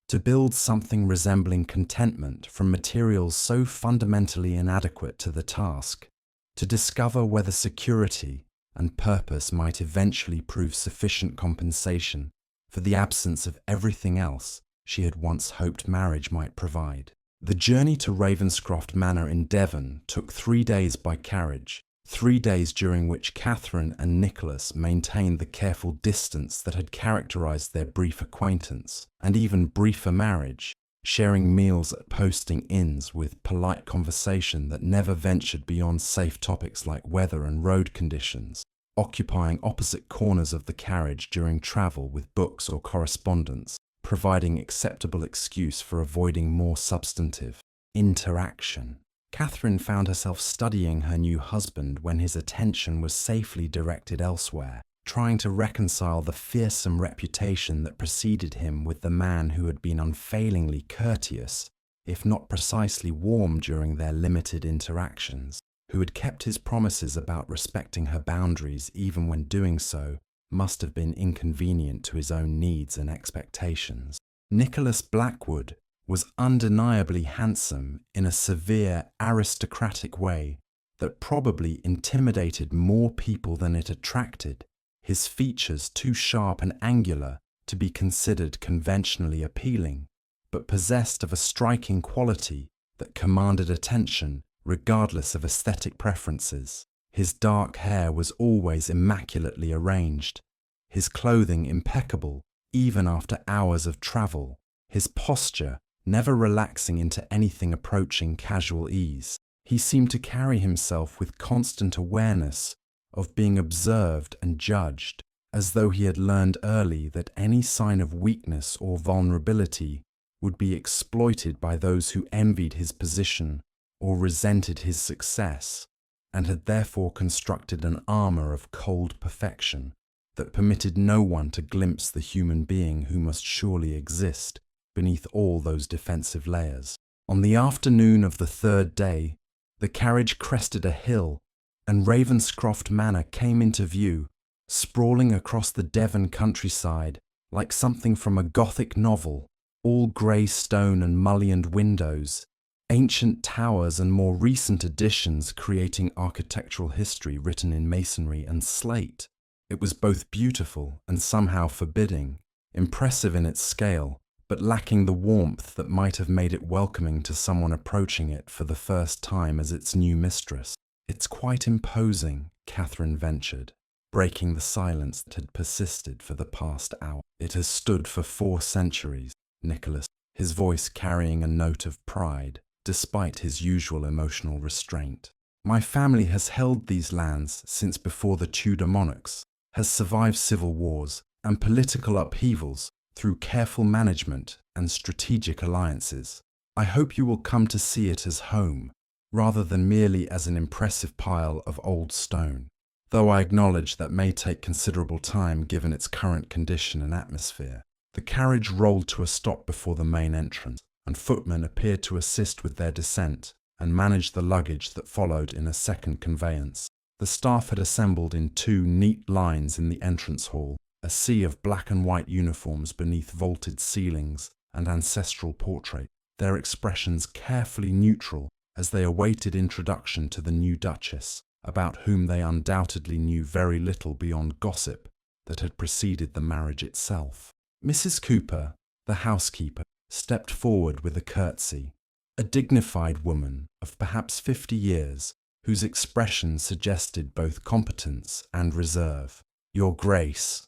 to build something resembling contentment from materials so fundamentally inadequate to the task, to discover whether security and purpose might eventually prove sufficient compensation for the absence of everything else she had once hoped marriage might provide. The journey to Ravenscroft Manor in Devon took 3 days by carriage, 3 days during which Catherine and Nicholas maintained the careful distance that had characterized their brief acquaintance, and even briefer marriage, sharing meals at posting inns with polite conversation that never ventured beyond safe topics like weather and road conditions, occupying opposite corners of the carriage during travel with books or correspondence, providing acceptable excuse for avoiding more substantive interaction. Catherine found herself studying her new husband when his attention was safely directed elsewhere, trying to reconcile the fearsome reputation that preceded him with the man who had been unfailingly courteous, if not precisely warm during their limited interactions, who had kept his promises about respecting her boundaries even when doing so must have been inconvenient to his own needs and expectations. Nicholas Blackwood was undeniably handsome in a severe, aristocratic way that probably intimidated more people than it attracted, his features too sharp and angular to be considered conventionally appealing, but possessed of a striking quality that commanded attention regardless of aesthetic preferences. His dark hair was always immaculately arranged, his clothing impeccable even after hours of travel, his posture never relaxing into anything approaching casual ease. He seemed to carry himself with constant awareness of being observed and judged, as though he had learned early that any sign of weakness or vulnerability would be exploited by those who envied his position or resented his success, and had therefore constructed an armor of cold perfection that permitted no one to glimpse the human being who must surely exist beneath all those defensive layers. On the afternoon of the third day, the carriage crested a hill, and Ravenscroft Manor came into view, sprawling across the Devon countryside like something from a Gothic novel, all grey stone and mullioned windows, ancient towers and more recent additions creating architectural history written in masonry and slate. It was both beautiful and somehow forbidding, impressive in its scale, but lacking the warmth that might have made it welcoming to someone approaching it for the first time as its new mistress. "It's quite imposing," Catherine ventured, breaking the silence that had persisted for the past hour. "It has stood for 4 centuries, Nicholas," his voice carrying a note of pride, despite his usual emotional restraint. "My family has held these lands since before the Tudor monarchs, has survived civil wars and political upheavals through careful management and strategic alliances. I hope you will come to see it as home, rather than merely as an impressive pile of old stone, though I acknowledge that may take considerable time given its current condition and atmosphere." The carriage rolled to a stop before the main entrance, and footmen appeared to assist with their descent and manage the luggage that followed in a second conveyance. The staff had assembled in 2 neat lines in the entrance hall, a sea of black and white uniforms beneath vaulted ceilings and ancestral portraits, their expressions carefully neutral as they awaited introduction to the new Duchess, about whom they undoubtedly knew very little beyond gossip that had preceded the marriage itself. Mrs. Cooper, the housekeeper, stepped forward with a curtsy, a dignified woman of perhaps 50 years, whose expression suggested both competence and reserve. "Your Grace,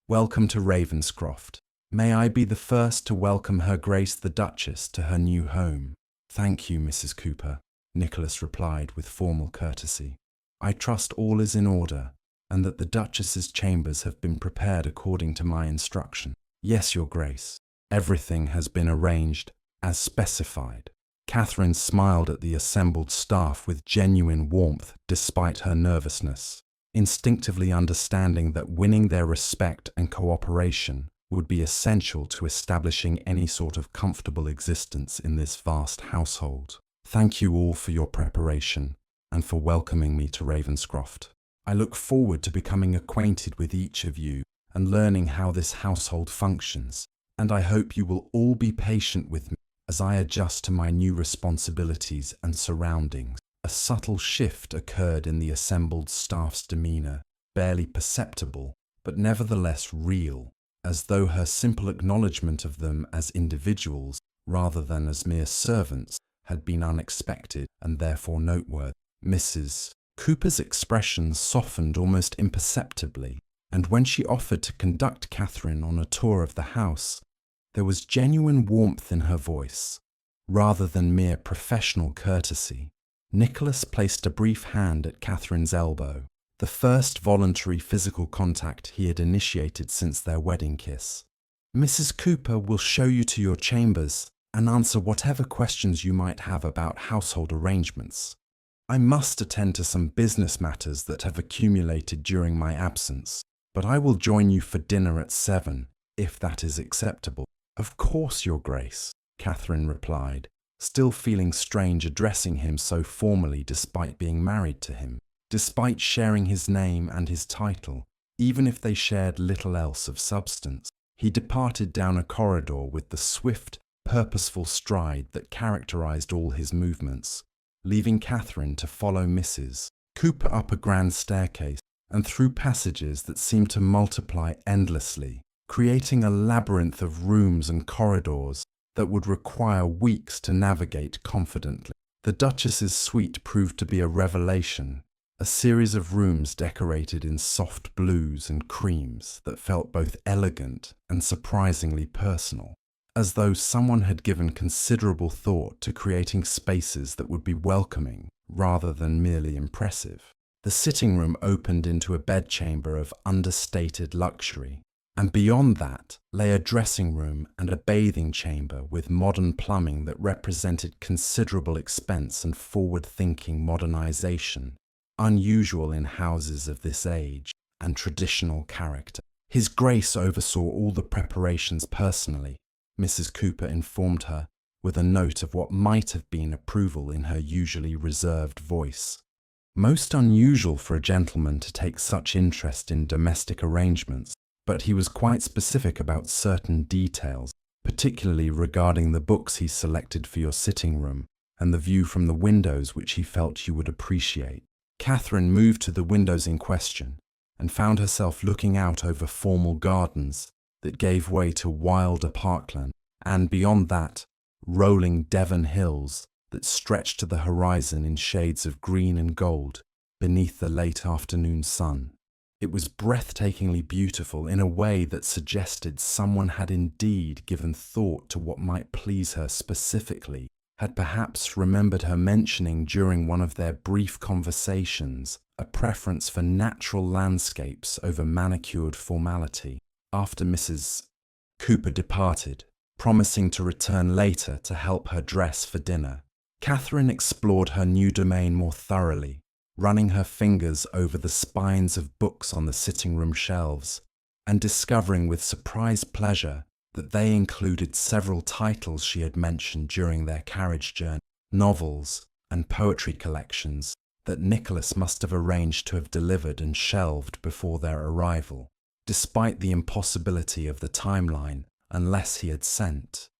welcome to Ravenscroft. May I be the first to welcome Her Grace the Duchess to her new home?" "Thank you, Mrs. Cooper," Nicholas replied with formal courtesy. "I trust all is in order, and that the Duchess's chambers have been prepared according to my instruction." "Yes, Your Grace. Everything has been arranged as specified." Catherine smiled at the assembled staff with genuine warmth despite her nervousness, instinctively understanding that winning their respect and cooperation would be essential to establishing any sort of comfortable existence in this vast household. "Thank you all for your preparation and for welcoming me to Ravenscroft. I look forward to becoming acquainted with each of you and learning how this household functions, and I hope you will all be patient with me as I adjust to my new responsibilities and surroundings." A subtle shift occurred in the assembled staff's demeanour, barely perceptible, but nevertheless real, as though her simple acknowledgement of them as individuals, rather than as mere servants, had been unexpected and therefore noteworthy. Mrs. Cooper's expression softened almost imperceptibly, and when she offered to conduct Catherine on a tour of the house, there was genuine warmth in her voice, rather than mere professional courtesy. Nicholas placed a brief hand at Catherine's elbow, the first voluntary physical contact he had initiated since their wedding kiss. "Mrs. Cooper will show you to your chambers and answer whatever questions you might have about household arrangements. I must attend to some business matters that have accumulated during my absence, but I will join you for dinner at 7, if that is acceptable." "Of course, Your Grace," Catherine replied, still feeling strange addressing him so formally despite being married to him, despite sharing his name and his title, even if they shared little else of substance. He departed down a corridor with the swift, purposeful stride that characterized all his movements, leaving Catherine to follow Mrs. Cooper up a grand staircase and through passages that seemed to multiply endlessly, creating a labyrinth of rooms and corridors that would require weeks to navigate confidently. The Duchess's suite proved to be a revelation, a series of rooms decorated in soft blues and creams that felt both elegant and surprisingly personal, as though someone had given considerable thought to creating spaces that would be welcoming rather than merely impressive. The sitting room opened into a bedchamber of understated luxury, and beyond that lay a dressing room and a bathing chamber with modern plumbing that represented considerable expense and forward-thinking modernization, unusual in houses of this age, and traditional character. His Grace oversaw all the preparations personally, Mrs. Cooper informed her, with a note of what might have been approval in her usually reserved voice. Most unusual for a gentleman to take such interest in domestic arrangements, but he was quite specific about certain details, particularly regarding the books he selected for your sitting room and the view from the windows which he felt you would appreciate. Catherine moved to the windows in question and found herself looking out over formal gardens that gave way to wilder parkland, and beyond that, rolling Devon hills that stretched to the horizon in shades of green and gold beneath the late afternoon sun. It was breathtakingly beautiful in a way that suggested someone had indeed given thought to what might please her specifically, had perhaps remembered her mentioning during one of their brief conversations a preference for natural landscapes over manicured formality. After Mrs. Cooper departed, promising to return later to help her dress for dinner, Catherine explored her new domain more thoroughly, running her fingers over the spines of books on the sitting room shelves, and discovering with surprised pleasure that they included several titles she had mentioned during their carriage journey, novels and poetry collections that Nicholas must have arranged to have delivered and shelved before their arrival, despite the impossibility of the timeline unless he had sent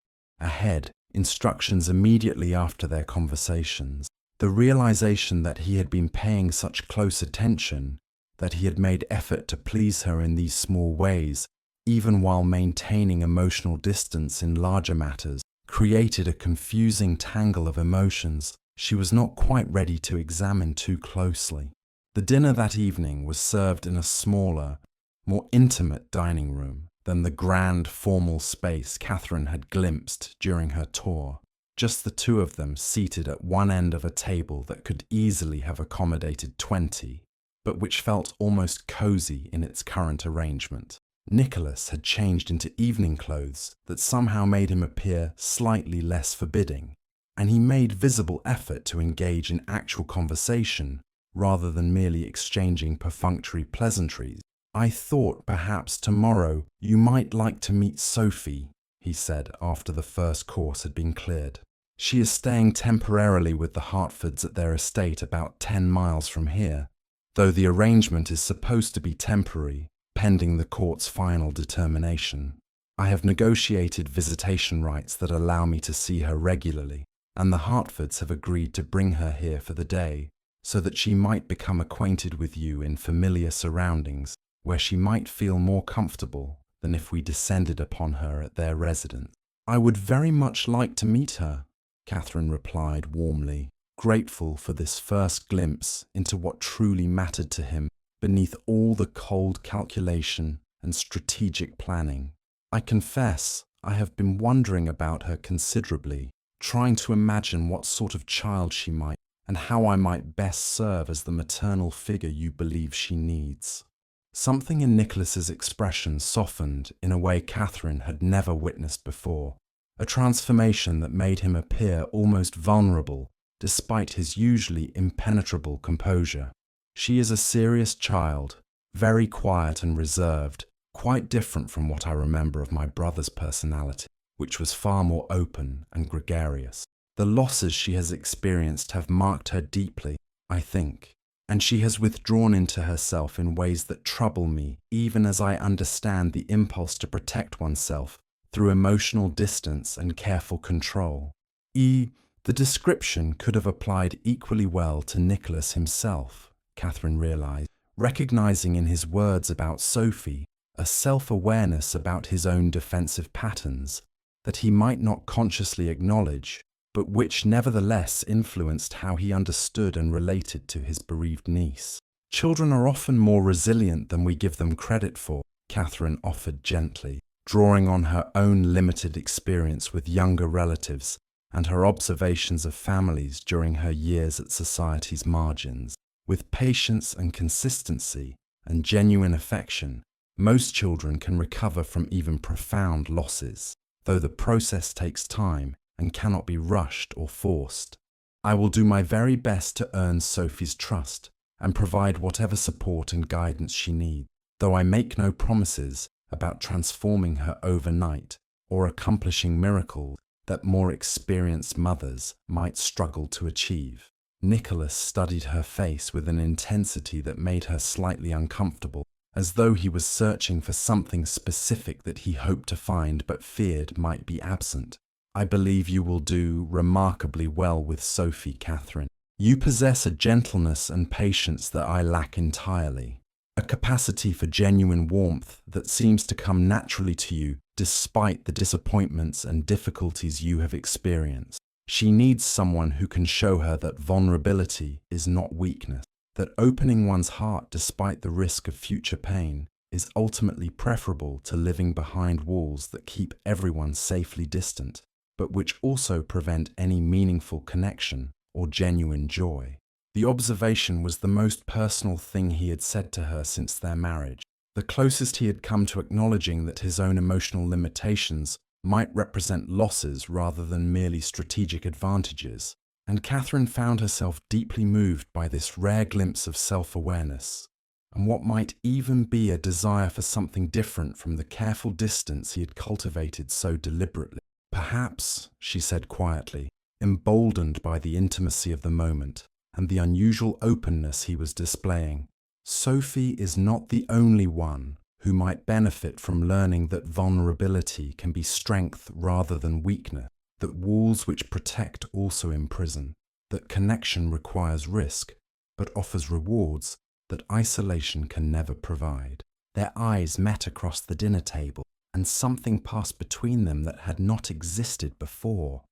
ahead instructions immediately after their conversations. The realization that he had been paying such close attention, that he had made effort to please her in these small ways, even while maintaining emotional distance in larger matters, created a confusing tangle of emotions she was not quite ready to examine too closely. The dinner that evening was served in a smaller, more intimate dining room than the grand formal space Catherine had glimpsed during her tour. Just the two of them seated at one end of a table that could easily have accommodated 20, but which felt almost cozy in its current arrangement. Nicholas had changed into evening clothes that somehow made him appear slightly less forbidding, and he made visible effort to engage in actual conversation rather than merely exchanging perfunctory pleasantries. "I thought perhaps tomorrow you might like to meet Sophie," he said after the first course had been cleared. "She is staying temporarily with the Hertfords at their estate about 10 miles from here, though the arrangement is supposed to be temporary, pending the court's final determination. I have negotiated visitation rights that allow me to see her regularly, and the Hertfords have agreed to bring her here for the day, so that she might become acquainted with you in familiar surroundings, where she might feel more comfortable than if we descended upon her at their residence." "I would very much like to meet her," Catherine replied warmly, grateful for this first glimpse into what truly mattered to him beneath all the cold calculation and strategic planning. "I confess I have been wondering about her considerably, trying to imagine what sort of child she might, and how I might best serve as the maternal figure you believe she needs." Something in Nicholas's expression softened in a way Catherine had never witnessed before, a transformation that made him appear almost vulnerable despite his usually impenetrable composure. "She is a serious child, very quiet and reserved, quite different from what I remember of my brother's personality, which was far more open and gregarious. The losses she has experienced have marked her deeply, I think, and she has withdrawn into herself in ways that trouble me, even as I understand the impulse to protect oneself through emotional distance and careful control." The description could have applied equally well to Nicholas himself, Catherine realized, recognizing in his words about Sophie a self-awareness about his own defensive patterns, that he might not consciously acknowledge, but which nevertheless influenced how he understood and related to his bereaved niece. Children are often more resilient than we give them credit for, Catherine offered gently, drawing on her own limited experience with younger relatives and her observations of families during her years at society's margins. With patience and consistency and genuine affection, most children can recover from even profound losses, though the process takes time and cannot be rushed or forced. I will do my very best to earn Sophie's trust and provide whatever support and guidance she needs, though I make no promises about transforming her overnight or accomplishing miracles that more experienced mothers might struggle to achieve. Nicholas studied her face with an intensity that made her slightly uncomfortable, as though he was searching for something specific that he hoped to find but feared might be absent. I believe you will do remarkably well with Sophie, Catherine. You possess a gentleness and patience that I lack entirely, a capacity for genuine warmth that seems to come naturally to you despite the disappointments and difficulties you have experienced. She needs someone who can show her that vulnerability is not weakness, that opening one's heart despite the risk of future pain is ultimately preferable to living behind walls that keep everyone safely distant, but which also prevent any meaningful connection or genuine joy. The observation was the most personal thing he had said to her since their marriage, the closest he had come to acknowledging that his own emotional limitations might represent losses rather than merely strategic advantages, and Catherine found herself deeply moved by this rare glimpse of self-awareness, and what might even be a desire for something different from the careful distance he had cultivated so deliberately. Perhaps, she said quietly, emboldened by the intimacy of the moment and the unusual openness he was displaying, Sophie is not the only one who might benefit from learning that vulnerability can be strength rather than weakness, that walls which protect also imprison, that connection requires risk, but offers rewards that isolation can never provide. Their eyes met across the dinner table, and something passed between them that had not existed before,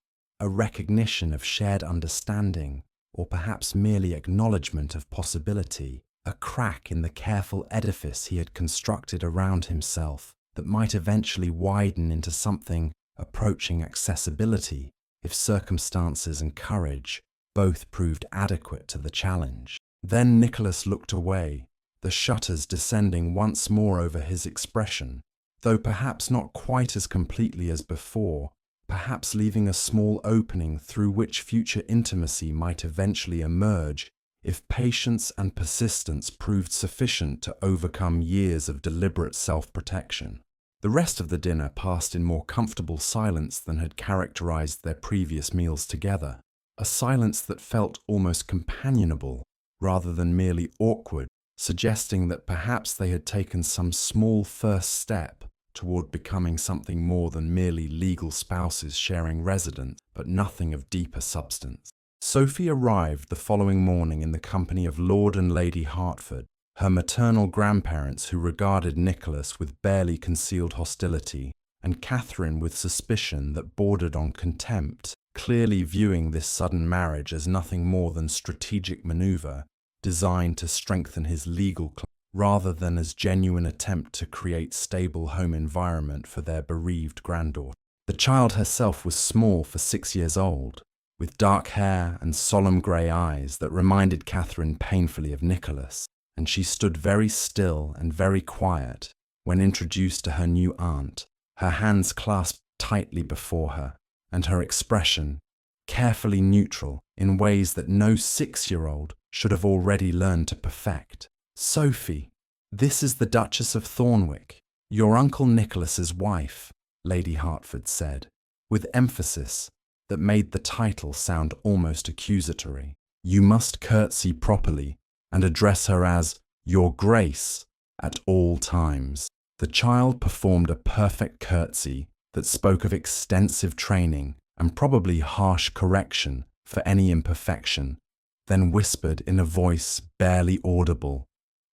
a recognition of shared understanding, or perhaps merely acknowledgement of possibility, a crack in the careful edifice he had constructed around himself that might eventually widen into something approaching accessibility if circumstances and courage both proved adequate to the challenge. Then Nicholas looked away, the shutters descending once more over his expression, though perhaps not quite as completely as before, perhaps leaving a small opening through which future intimacy might eventually emerge if patience and persistence proved sufficient to overcome years of deliberate self-protection. The rest of the dinner passed in more comfortable silence than had characterized their previous meals together, a silence that felt almost companionable rather than merely awkward, suggesting that perhaps they had taken some small first step toward becoming something more than merely legal spouses sharing residence, but nothing of deeper substance. Sophie arrived the following morning in the company of Lord and Lady Hertford, her maternal grandparents who regarded Nicholas with barely concealed hostility, and Catherine with suspicion that bordered on contempt, clearly viewing this sudden marriage as nothing more than strategic maneuver designed to strengthen his legal claim, rather than as genuine attempt to create stable home environment for their bereaved granddaughter. The child herself was small for 6 years old, with dark hair and solemn grey eyes that reminded Catherine painfully of Nicholas, and she stood very still and very quiet when introduced to her new aunt, her hands clasped tightly before her, and her expression carefully neutral in ways that no 6-year-old should have already learned to perfect. "Sophie, this is the Duchess of Thornwick, your Uncle Nicholas's wife," Lady Hertford said, with emphasis that made the title sound almost accusatory. "You must curtsy properly and address her as Your Grace at all times." The child performed a perfect curtsy that spoke of extensive training and probably harsh correction for any imperfection, then whispered in a voice barely audible,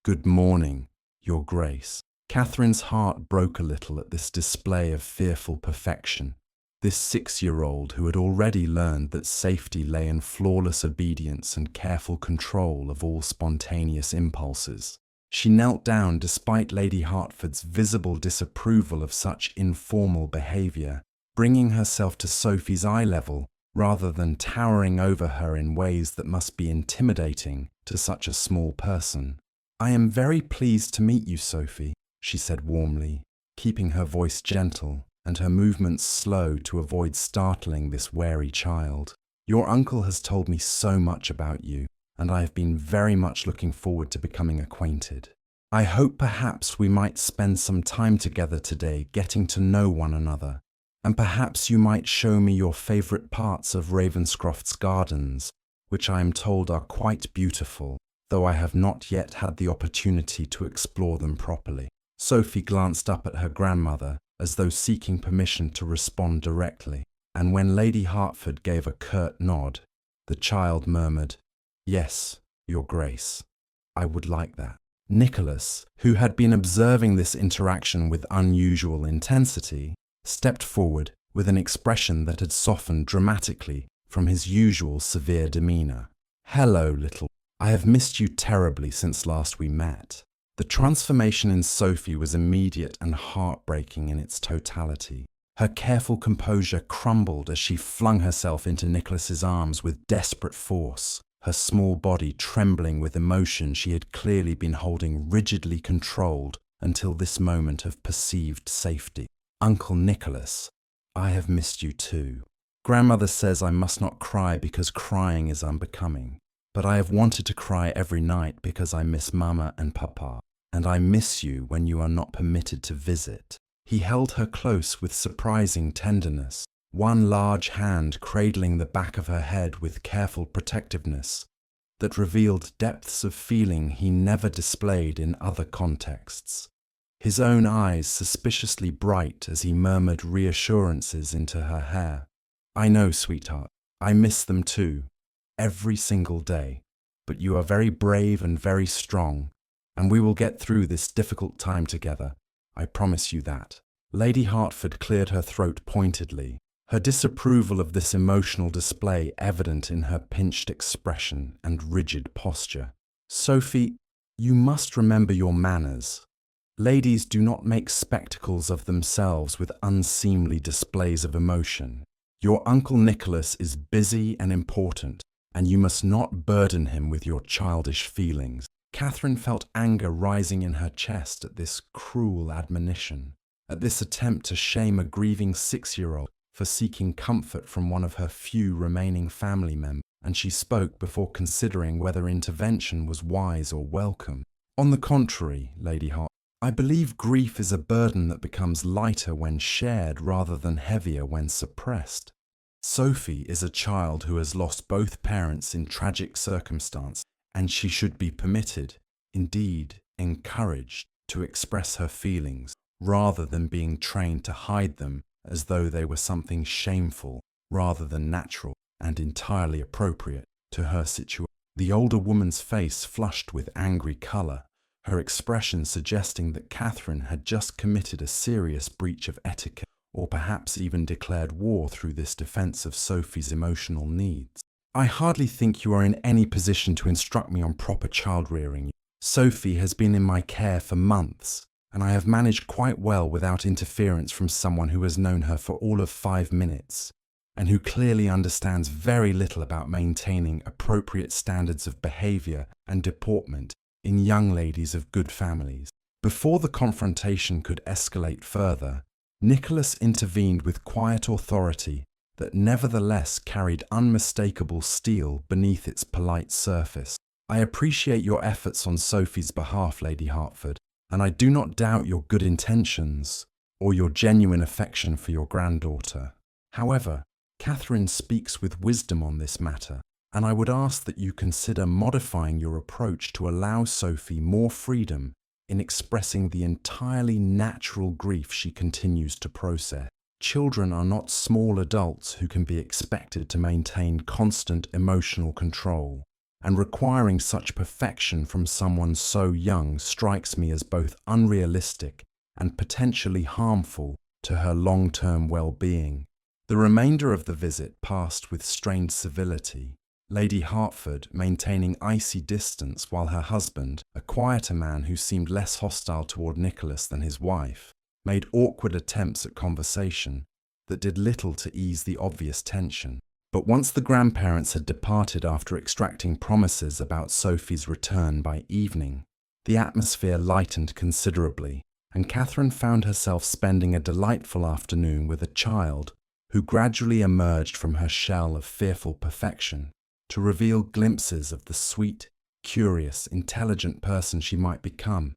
"Good morning, Your Grace." Catherine's heart broke a little at this display of fearful perfection, This 6-year-old who had already learned that safety lay in flawless obedience and careful control of all spontaneous impulses. She knelt down despite Lady Hertford's visible disapproval of such informal behaviour, bringing herself to Sophie's eye level rather than towering over her in ways that must be intimidating to such a small person. "I am very pleased to meet you, Sophie," she said warmly, keeping her voice gentle and her movements slow to avoid startling this wary child. "Your uncle has told me so much about you, and I have been very much looking forward to becoming acquainted. I hope perhaps we might spend some time together today getting to know one another, and perhaps you might show me your favourite parts of Ravenscroft's gardens, which I am told are quite beautiful, though I have not yet had the opportunity to explore them properly." Sophie glanced up at her grandmother as though seeking permission to respond directly, and when Lady Hertford gave a curt nod, the child murmured, "Yes, Your Grace, I would like that." Nicholas, who had been observing this interaction with unusual intensity, stepped forward with an expression that had softened dramatically from his usual severe demeanour. "Hello, little. I have missed you terribly since last we met." The transformation in Sophie was immediate and heartbreaking in its totality. Her careful composure crumbled as she flung herself into Nicholas's arms with desperate force, her small body trembling with emotion she had clearly been holding rigidly controlled until this moment of perceived safety. "Uncle Nicholas, I have missed you too. Grandmother says I must not cry because crying is unbecoming, but I have wanted to cry every night because I miss Mama and Papa, and I miss you when you are not permitted to visit." He held her close with surprising tenderness, one large hand cradling the back of her head with careful protectiveness that revealed depths of feeling he never displayed in other contexts. His own eyes suspiciously bright as he murmured reassurances into her hair. "I know, sweetheart, I miss them too, every single day, but you are very brave and very strong, and we will get through this difficult time together. I promise you that." Lady Hertford cleared her throat pointedly, her disapproval of this emotional display evident in her pinched expression and rigid posture. "Sophie, you must remember your manners. Ladies do not make spectacles of themselves with unseemly displays of emotion. Your Uncle Nicholas is busy and important, and you must not burden him with your childish feelings." Catherine felt anger rising in her chest at this cruel admonition, at this attempt to shame a grieving 6-year-old for seeking comfort from one of her few remaining family members, and she spoke before considering whether intervention was wise or welcome. "On the contrary, Lady Hart, I believe grief is a burden that becomes lighter when shared rather than heavier when suppressed. Sophie is a child who has lost both parents in tragic circumstance, and she should be permitted, indeed encouraged, to express her feelings, rather than being trained to hide them as though they were something shameful rather than natural and entirely appropriate to her situation." The older woman's face flushed with angry colour, her expression suggesting that Catherine had just committed a serious breach of etiquette, or perhaps even declared war through this defence of Sophie's emotional needs. "I hardly think you are in any position to instruct me on proper child-rearing. Sophie has been in my care for months, and I have managed quite well without interference from someone who has known her for all of 5 minutes, and who clearly understands very little about maintaining appropriate standards of behaviour and deportment in young ladies of good families." Before the confrontation could escalate further, Nicholas intervened with quiet authority that nevertheless carried unmistakable steel beneath its polite surface. "I appreciate your efforts on Sophie's behalf, Lady Hertford, and I do not doubt your good intentions or your genuine affection for your granddaughter. However, Catherine speaks with wisdom on this matter, and I would ask that you consider modifying your approach to allow Sophie more freedom in expressing the entirely natural grief she continues to process. Children are not small adults who can be expected to maintain constant emotional control, and requiring such perfection from someone so young strikes me as both unrealistic and potentially harmful to her long-term well-being. The remainder of the visit passed with strained civility, Lady Hertford maintaining icy distance while her husband, a quieter man who seemed less hostile toward Nicholas than his wife, made awkward attempts at conversation that did little to ease the obvious tension. But once the grandparents had departed after extracting promises about Sophie's return by evening, the atmosphere lightened considerably, and Catherine found herself spending a delightful afternoon with a child who gradually emerged from her shell of fearful perfection to reveal glimpses of the sweet, curious, intelligent person she might become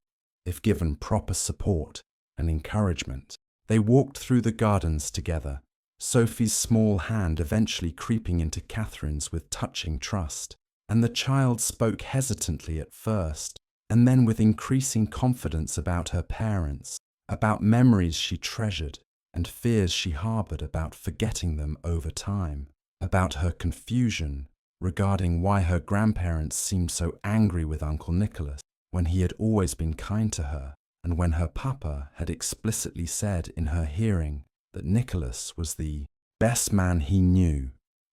if given proper support and encouragement. They walked through the gardens together, Sophie's small hand eventually creeping into Catherine's with touching trust, and the child spoke hesitantly at first, and then with increasing confidence about her parents, about memories she treasured and fears she harbored about forgetting them over time, about her confusion regarding why her grandparents seemed so angry with Uncle Nicholas when he had always been kind to her, and when her papa had explicitly said in her hearing that Nicholas was the best man he knew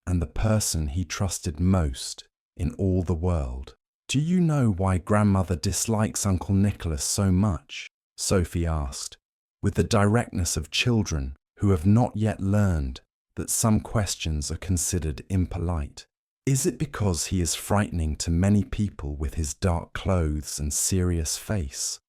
and the person he trusted most in all the world. "Do you know why grandmother dislikes Uncle Nicholas so much?" Sophie asked, with the directness of children who have not yet learned that some questions are considered impolite. "Is it because he is frightening to many people with his dark clothes and serious face?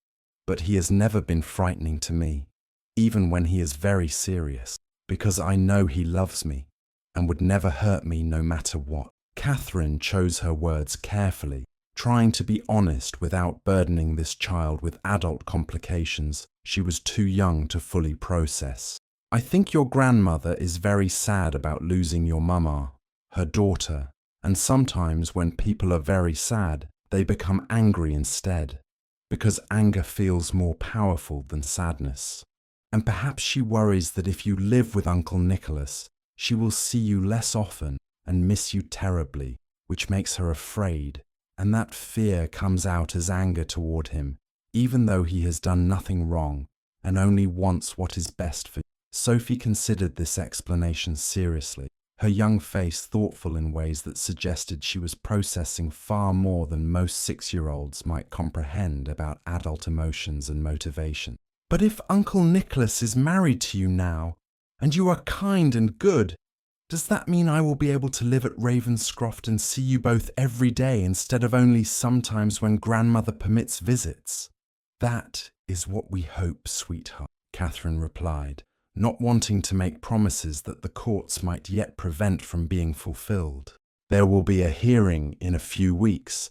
But he has never been frightening to me, even when he is very serious, because I know he loves me and would never hurt me no matter what." Catherine chose her words carefully, trying to be honest without burdening this child with adult complications she was too young to fully process. "I think your grandmother is very sad about losing your mama, her daughter, and sometimes when people are very sad, they become angry instead, because anger feels more powerful than sadness. And perhaps she worries that if you live with Uncle Nicholas, she will see you less often and miss you terribly, which makes her afraid, and that fear comes out as anger toward him, even though he has done nothing wrong and only wants what is best for you." Sophie considered this explanation seriously, her young face thoughtful in ways that suggested she was processing far more than most 6-year-olds might comprehend about adult emotions and motivation. "But if Uncle Nicholas is married to you now, and you are kind and good, does that mean I will be able to live at Ravenscroft and see you both every day instead of only sometimes when grandmother permits visits?" "That is what we hope, sweetheart," Catherine replied, not wanting to make promises that the courts might yet prevent from being fulfilled. "There will be a hearing in a few weeks,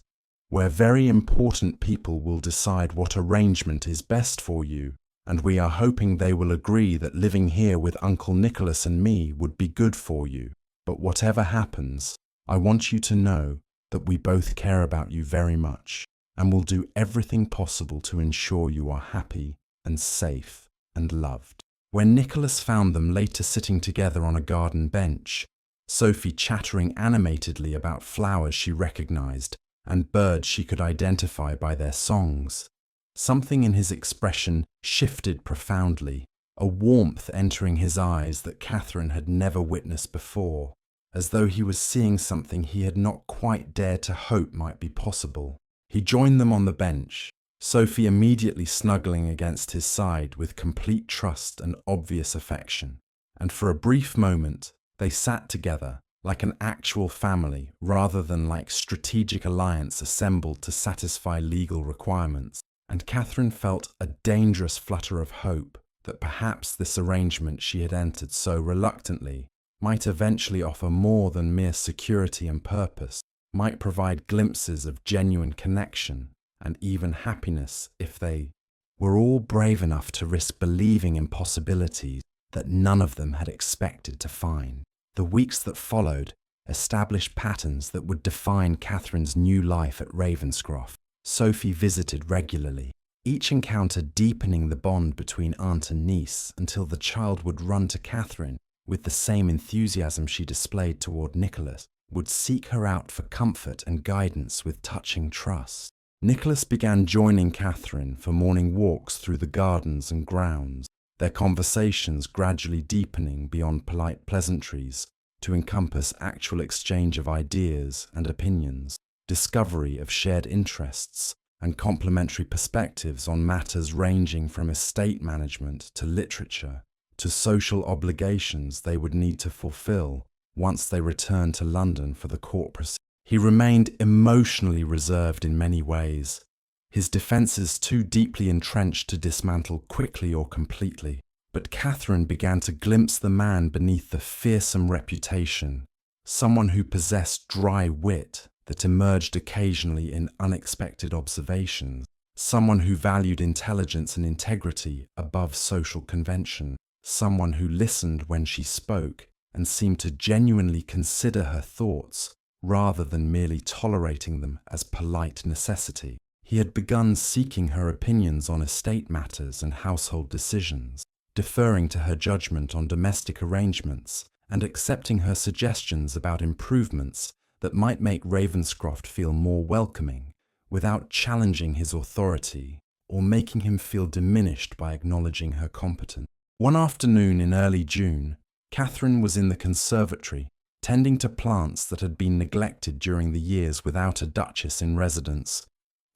where very important people will decide what arrangement is best for you, and we are hoping they will agree that living here with Uncle Nicholas and me would be good for you. But whatever happens, I want you to know that we both care about you very much, and will do everything possible to ensure you are happy and safe and loved." When Nicholas found them later sitting together on a garden bench, Sophie chattering animatedly about flowers she recognized and birds she could identify by their songs, something in his expression shifted profoundly, a warmth entering his eyes that Catherine had never witnessed before, as though he was seeing something he had not quite dared to hope might be possible. He joined them on the bench, Sophie immediately snuggling against his side with complete trust and obvious affection, and for a brief moment they sat together like an actual family rather than like strategic alliance assembled to satisfy legal requirements, and Catherine felt a dangerous flutter of hope that perhaps this arrangement she had entered so reluctantly might eventually offer more than mere security and purpose, might provide glimpses of genuine connection and even happiness if they were all brave enough to risk believing in possibilities that none of them had expected to find. The weeks that followed established patterns that would define Catherine's new life at Ravenscroft. Sophie visited regularly, each encounter deepening the bond between aunt and niece until the child would run to Catherine with the same enthusiasm she displayed toward Nicholas, would seek her out for comfort and guidance with touching trust. Nicholas began joining Catherine for morning walks through the gardens and grounds, their conversations gradually deepening beyond polite pleasantries to encompass actual exchange of ideas and opinions, discovery of shared interests, and complementary perspectives on matters ranging from estate management to literature to social obligations they would need to fulfill once they returned to London for the court proceedings. He remained emotionally reserved in many ways, his defences too deeply entrenched to dismantle quickly or completely. But Catherine began to glimpse the man beneath the fearsome reputation, someone who possessed dry wit that emerged occasionally in unexpected observations, someone who valued intelligence and integrity above social convention, someone who listened when she spoke and seemed to genuinely consider her thoughts rather than merely tolerating them as polite necessity. He had begun seeking her opinions on estate matters and household decisions, deferring to her judgment on domestic arrangements and accepting her suggestions about improvements that might make Ravenscroft feel more welcoming without challenging his authority or making him feel diminished by acknowledging her competence. One afternoon in early June, Catherine was in the conservatory, tending to plants that had been neglected during the years without a duchess in residence,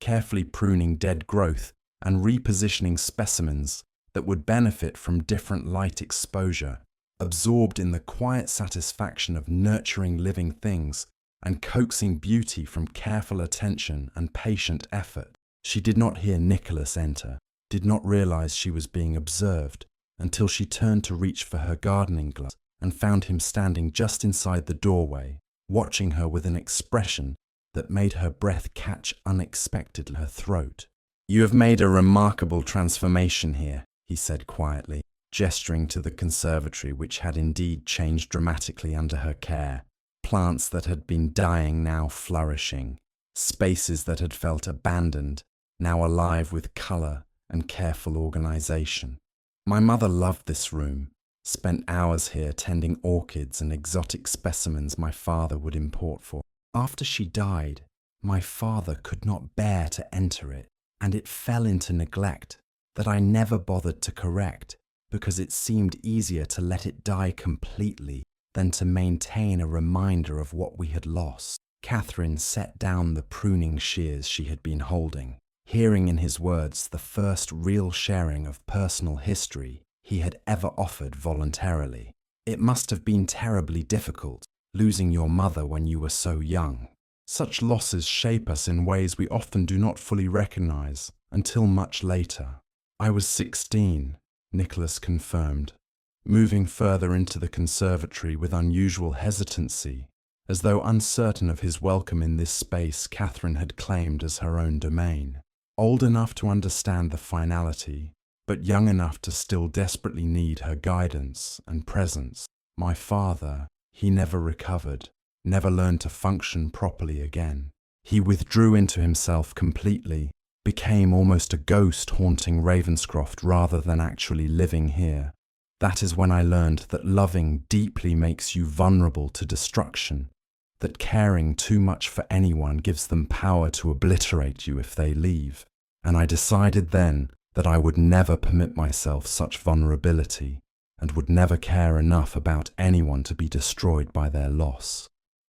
carefully pruning dead growth and repositioning specimens that would benefit from different light exposure, absorbed in the quiet satisfaction of nurturing living things and coaxing beauty from careful attention and patient effort. She did not hear Nicholas enter, did not realize she was being observed, until she turned to reach for her gardening gloves and found him standing just inside the doorway, watching her with an expression that made her breath catch unexpectedly in her throat. "You have made a remarkable transformation here," he said quietly, gesturing to the conservatory which had indeed changed dramatically under her care. Plants that had been dying now flourishing, spaces that had felt abandoned now alive with colour and careful organisation. My mother loved this room, spent hours here tending orchids and exotic specimens my father would import for. After she died, my father could not bear to enter it, and it fell into neglect that I never bothered to correct because it seemed easier to let it die completely than to maintain a reminder of what we had lost. Catherine set down the pruning shears she had been holding, hearing in his words the first real sharing of personal history he had ever offered voluntarily. "It must have been terribly difficult, losing your mother when you were so young. Such losses shape us in ways we often do not fully recognize until much later." "I was 16, Nicholas confirmed, moving further into the conservatory with unusual hesitancy, as though uncertain of his welcome in this space Catherine had claimed as her own domain. Old enough to understand the finality, but young enough to still desperately need her guidance and presence. "My father, he never recovered, never learned to function properly again. He withdrew into himself completely, became almost a ghost haunting Ravenscroft rather than actually living here. That is when I learned that loving deeply makes you vulnerable to destruction, that caring too much for anyone gives them power to obliterate you if they leave. And I decided then that I would never permit myself such vulnerability and would never care enough about anyone to be destroyed by their loss."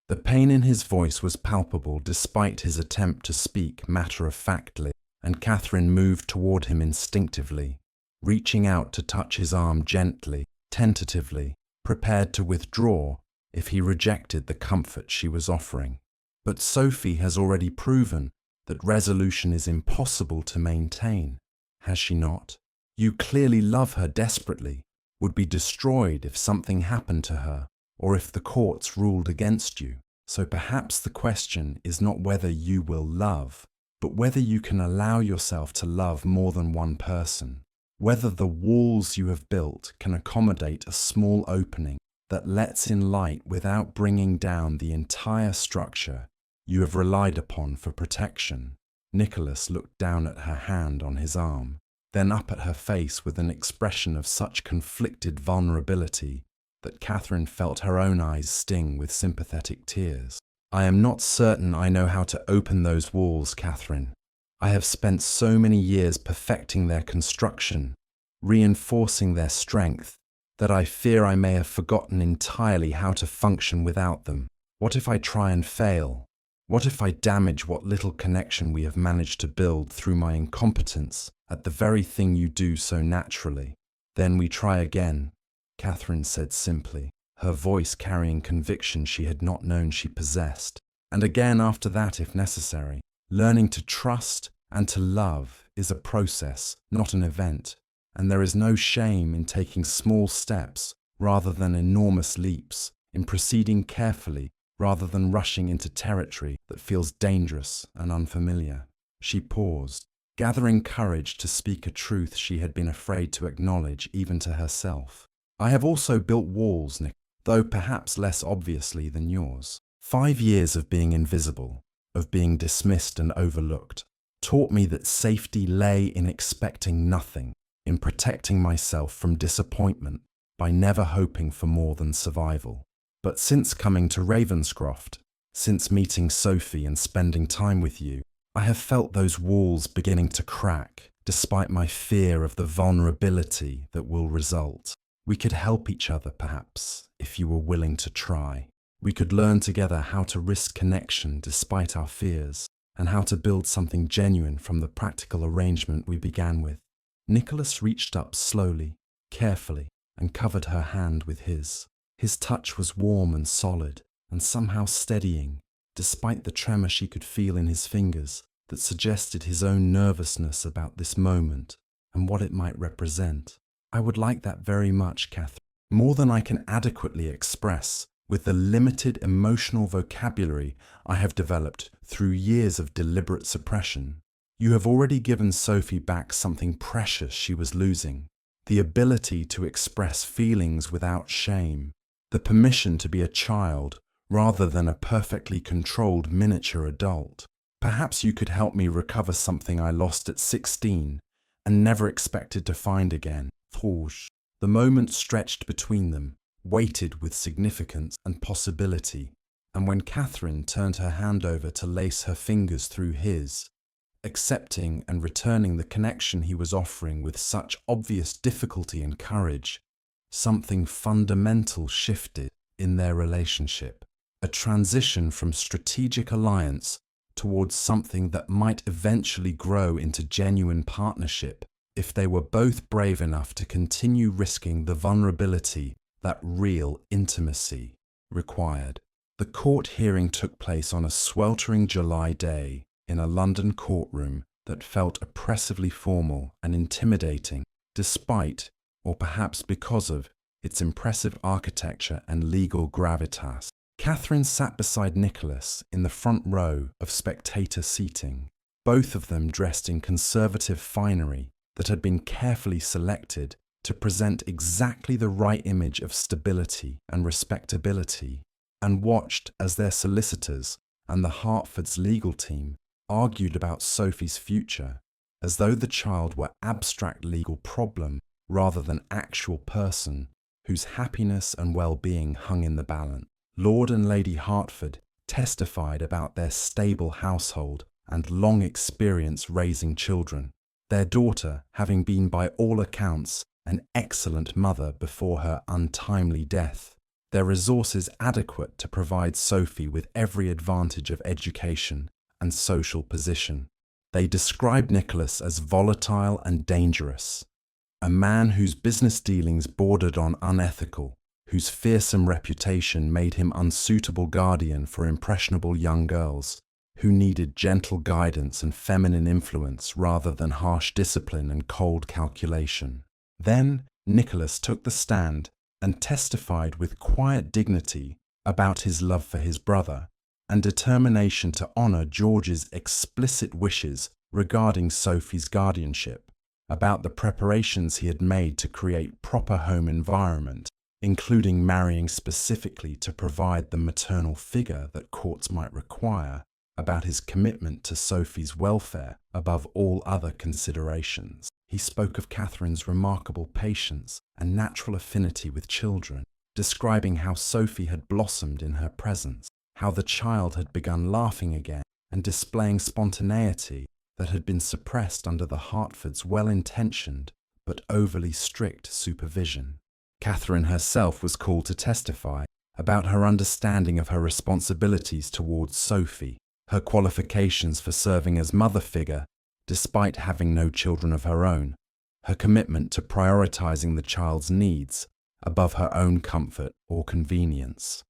The pain in his voice was palpable despite his attempt to speak matter-of-factly, and Catherine moved toward him instinctively, reaching out to touch his arm gently, tentatively, prepared to withdraw if he rejected the comfort she was offering. "But Sophie has already proven that resolution is impossible to maintain, has she not? You clearly love her desperately, would be destroyed if something happened to her, or if the courts ruled against you. So perhaps the question is not whether you will love, but whether you can allow yourself to love more than one person, whether the walls you have built can accommodate a small opening that lets in light without bringing down the entire structure you have relied upon for protection." Nicholas looked down at her hand on his arm, then up at her face with an expression of such conflicted vulnerability that Catherine felt her own eyes sting with sympathetic tears. "I am not certain I know how to open those walls, Catherine. I have spent so many years perfecting their construction reinforcing their strength, that I fear I may have forgotten entirely how to function without them. What if I try and fail? What if I damage what little connection we have managed to build through my incompetence at the very thing you do so naturally? Then we try again, Catherine said simply, her voice carrying conviction she had not known she possessed. And again after that if necessary. Learning to trust and to love is a process, not an event, and there is no shame in taking small steps rather than enormous leaps, in proceeding carefully rather than rushing into territory that feels dangerous and unfamiliar. She paused, gathering courage to speak a truth she had been afraid to acknowledge even to herself. I have also built walls, Nick, though perhaps less obviously than yours. 5 years of being invisible, of being dismissed and overlooked, taught me that safety lay in expecting nothing, in protecting myself from disappointment by never hoping for more than survival. But since coming to Ravenscroft, since meeting Sophie and spending time with you, I have felt those walls beginning to crack, despite my fear of the vulnerability that will result. We could help each other, perhaps, if you were willing to try. We could learn together how to risk connection despite our fears, and how to build something genuine from the practical arrangement we began with. Nicholas reached up slowly, carefully, and covered her hand with his. His touch was warm and solid, and somehow steadying, despite the tremor she could feel in his fingers that suggested his own nervousness about this moment and what it might represent. I would like that very much, Catherine, more than I can adequately express with the limited emotional vocabulary I have developed through years of deliberate suppression. You have already given Sophie back something precious she was losing, the ability to express feelings without shame, the permission to be a child rather than a perfectly controlled miniature adult. Perhaps you could help me recover something I lost at 16 and never expected to find again. The moment stretched between them, weighted with significance and possibility, and when Catherine turned her hand over to lace her fingers through his, accepting and returning the connection he was offering with such obvious difficulty and courage, something fundamental shifted in their relationship, a transition from strategic alliance towards something that might eventually grow into genuine partnership if they were both brave enough to continue risking the vulnerability that real intimacy required. The court hearing took place on a sweltering July day in a London courtroom that felt oppressively formal and intimidating, despite, or perhaps because of, its impressive architecture and legal gravitas. Catherine sat beside Nicholas in the front row of spectator seating, both of them dressed in conservative finery that had been carefully selected to present exactly the right image of stability and respectability, and watched as their solicitors and the Hertford's legal team argued about Sophie's future, as though the child were abstract legal problem rather than actual person whose happiness and well-being hung in the balance. Lord and Lady Hertford testified about their stable household and long experience raising children, their daughter having been by all accounts an excellent mother before her untimely death, their resources adequate to provide Sophie with every advantage of education and social position. They described Nicholas as volatile and dangerous, a man whose business dealings bordered on unethical, whose fearsome reputation made him unsuitable guardian for impressionable young girls, who needed gentle guidance and feminine influence rather than harsh discipline and cold calculation. Then Nicholas took the stand and testified with quiet dignity about his love for his brother and determination to honour George's explicit wishes regarding Sophie's guardianship, about the preparations he had made to create proper home environment, including marrying specifically to provide the maternal figure that courts might require, about his commitment to Sophie's welfare above all other considerations. He spoke of Catherine's remarkable patience and natural affinity with children, describing how Sophie had blossomed in her presence, how the child had begun laughing again and displaying spontaneity that had been suppressed under the Hertford's well-intentioned but overly strict supervision. Catherine herself was called to testify about her understanding of her responsibilities towards Sophie, her qualifications for serving as mother figure, despite having no children of her own, her commitment to prioritizing the child's needs above her own comfort or convenience.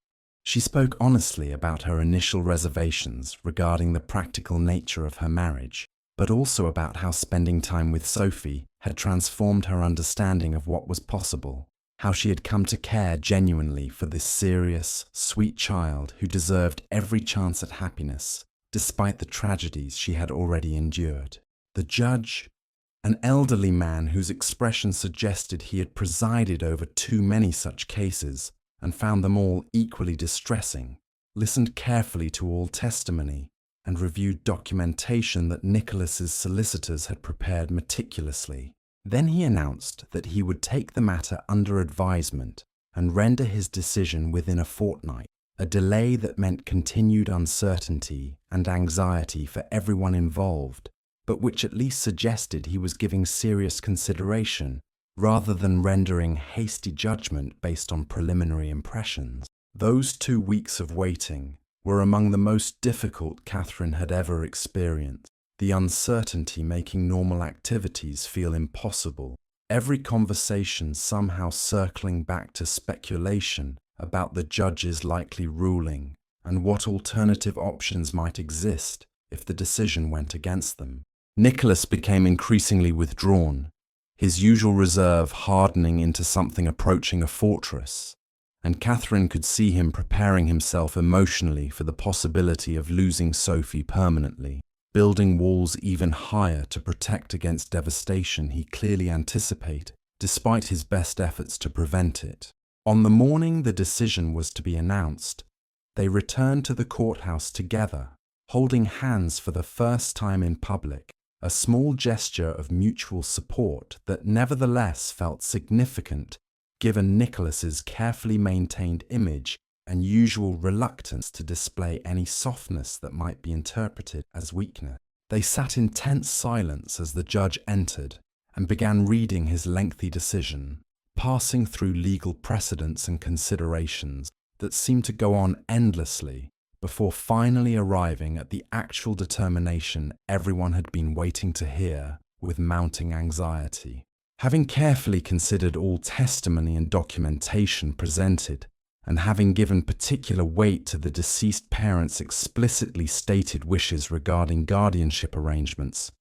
She spoke honestly about her initial reservations regarding the practical nature of her marriage, but also about how spending time with Sophie had transformed her understanding of what was possible, how she had come to care genuinely for this serious, sweet child who deserved every chance at happiness, despite the tragedies she had already endured. The judge, an elderly man whose expression suggested he had presided over too many such cases and found them all equally distressing, listened carefully to all testimony and reviewed documentation that Nicholas's solicitors had prepared meticulously. Then he announced that he would take the matter under advisement and render his decision within a fortnight, a delay that meant continued uncertainty and anxiety for everyone involved, but which at least suggested he was giving serious consideration rather than rendering hasty judgment based on preliminary impressions. Those 2 weeks of waiting were among the most difficult Catherine had ever experienced, the uncertainty making normal activities feel impossible, every conversation somehow circling back to speculation about the judge's likely ruling and what alternative options might exist if the decision went against them. Nicholas became increasingly withdrawn, his usual reserve hardening into something approaching a fortress, and Catherine could see him preparing himself emotionally for the possibility of losing Sophie permanently, building walls even higher to protect against devastation he clearly anticipated, despite his best efforts to prevent it. On the morning the decision was to be announced, they returned to the courthouse together, holding hands for the first time in public, a small gesture of mutual support that nevertheless felt significant given Nicholas's carefully maintained image and usual reluctance to display any softness that might be interpreted as weakness. They sat in tense silence as the judge entered and began reading his lengthy decision, passing through legal precedents and considerations that seemed to go on endlessly before finally arriving at the actual determination everyone had been waiting to hear with mounting anxiety. Having carefully considered all testimony and documentation presented, and having given particular weight to the deceased parents' explicitly stated wishes regarding guardianship arrangements,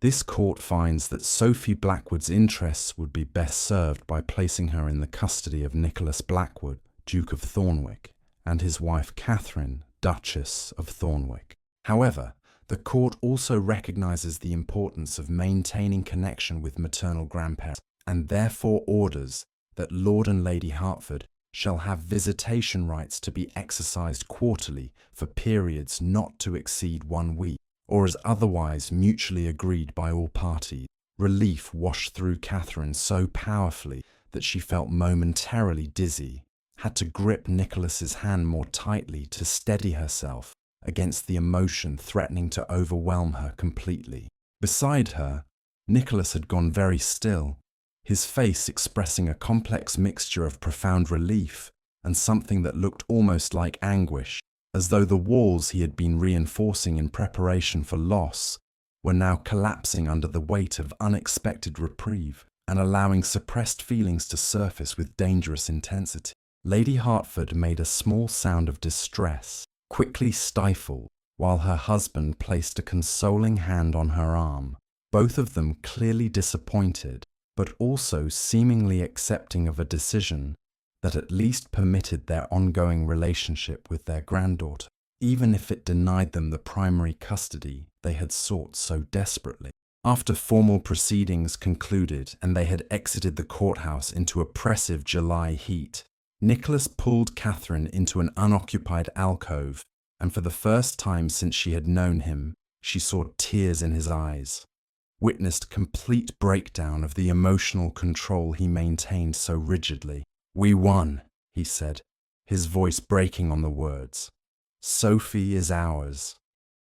this court finds that Sophie Blackwood's interests would be best served by placing her in the custody of Nicholas Blackwood, Duke of Thornwick, and his wife Catherine, Duchess of Thornwick. However, the court also recognizes the importance of maintaining connection with maternal grandparents and therefore orders that Lord and Lady Hertford shall have visitation rights to be exercised quarterly for periods not to exceed 1 week, or as otherwise mutually agreed by all parties. Relief washed through Catherine so powerfully that she felt momentarily dizzy, had to grip Nicholas's hand more tightly to steady herself against the emotion threatening to overwhelm her completely. Beside her, Nicholas had gone very still, his face expressing a complex mixture of profound relief and something that looked almost like anguish, as though the walls he had been reinforcing in preparation for loss were now collapsing under the weight of unexpected reprieve and allowing suppressed feelings to surface with dangerous intensity. Lady Hertford made a small sound of distress, quickly stifled, while her husband placed a consoling hand on her arm, both of them clearly disappointed, but also seemingly accepting of a decision that at least permitted their ongoing relationship with their granddaughter, even if it denied them the primary custody they had sought so desperately. After formal proceedings concluded and they had exited the courthouse into oppressive July heat, Nicholas pulled Catherine into an unoccupied alcove, and for the first time since she had known him, she saw tears in his eyes, witnessed complete breakdown of the emotional control he maintained so rigidly. "We won," he said, his voice breaking on the words. "Sophie is ours.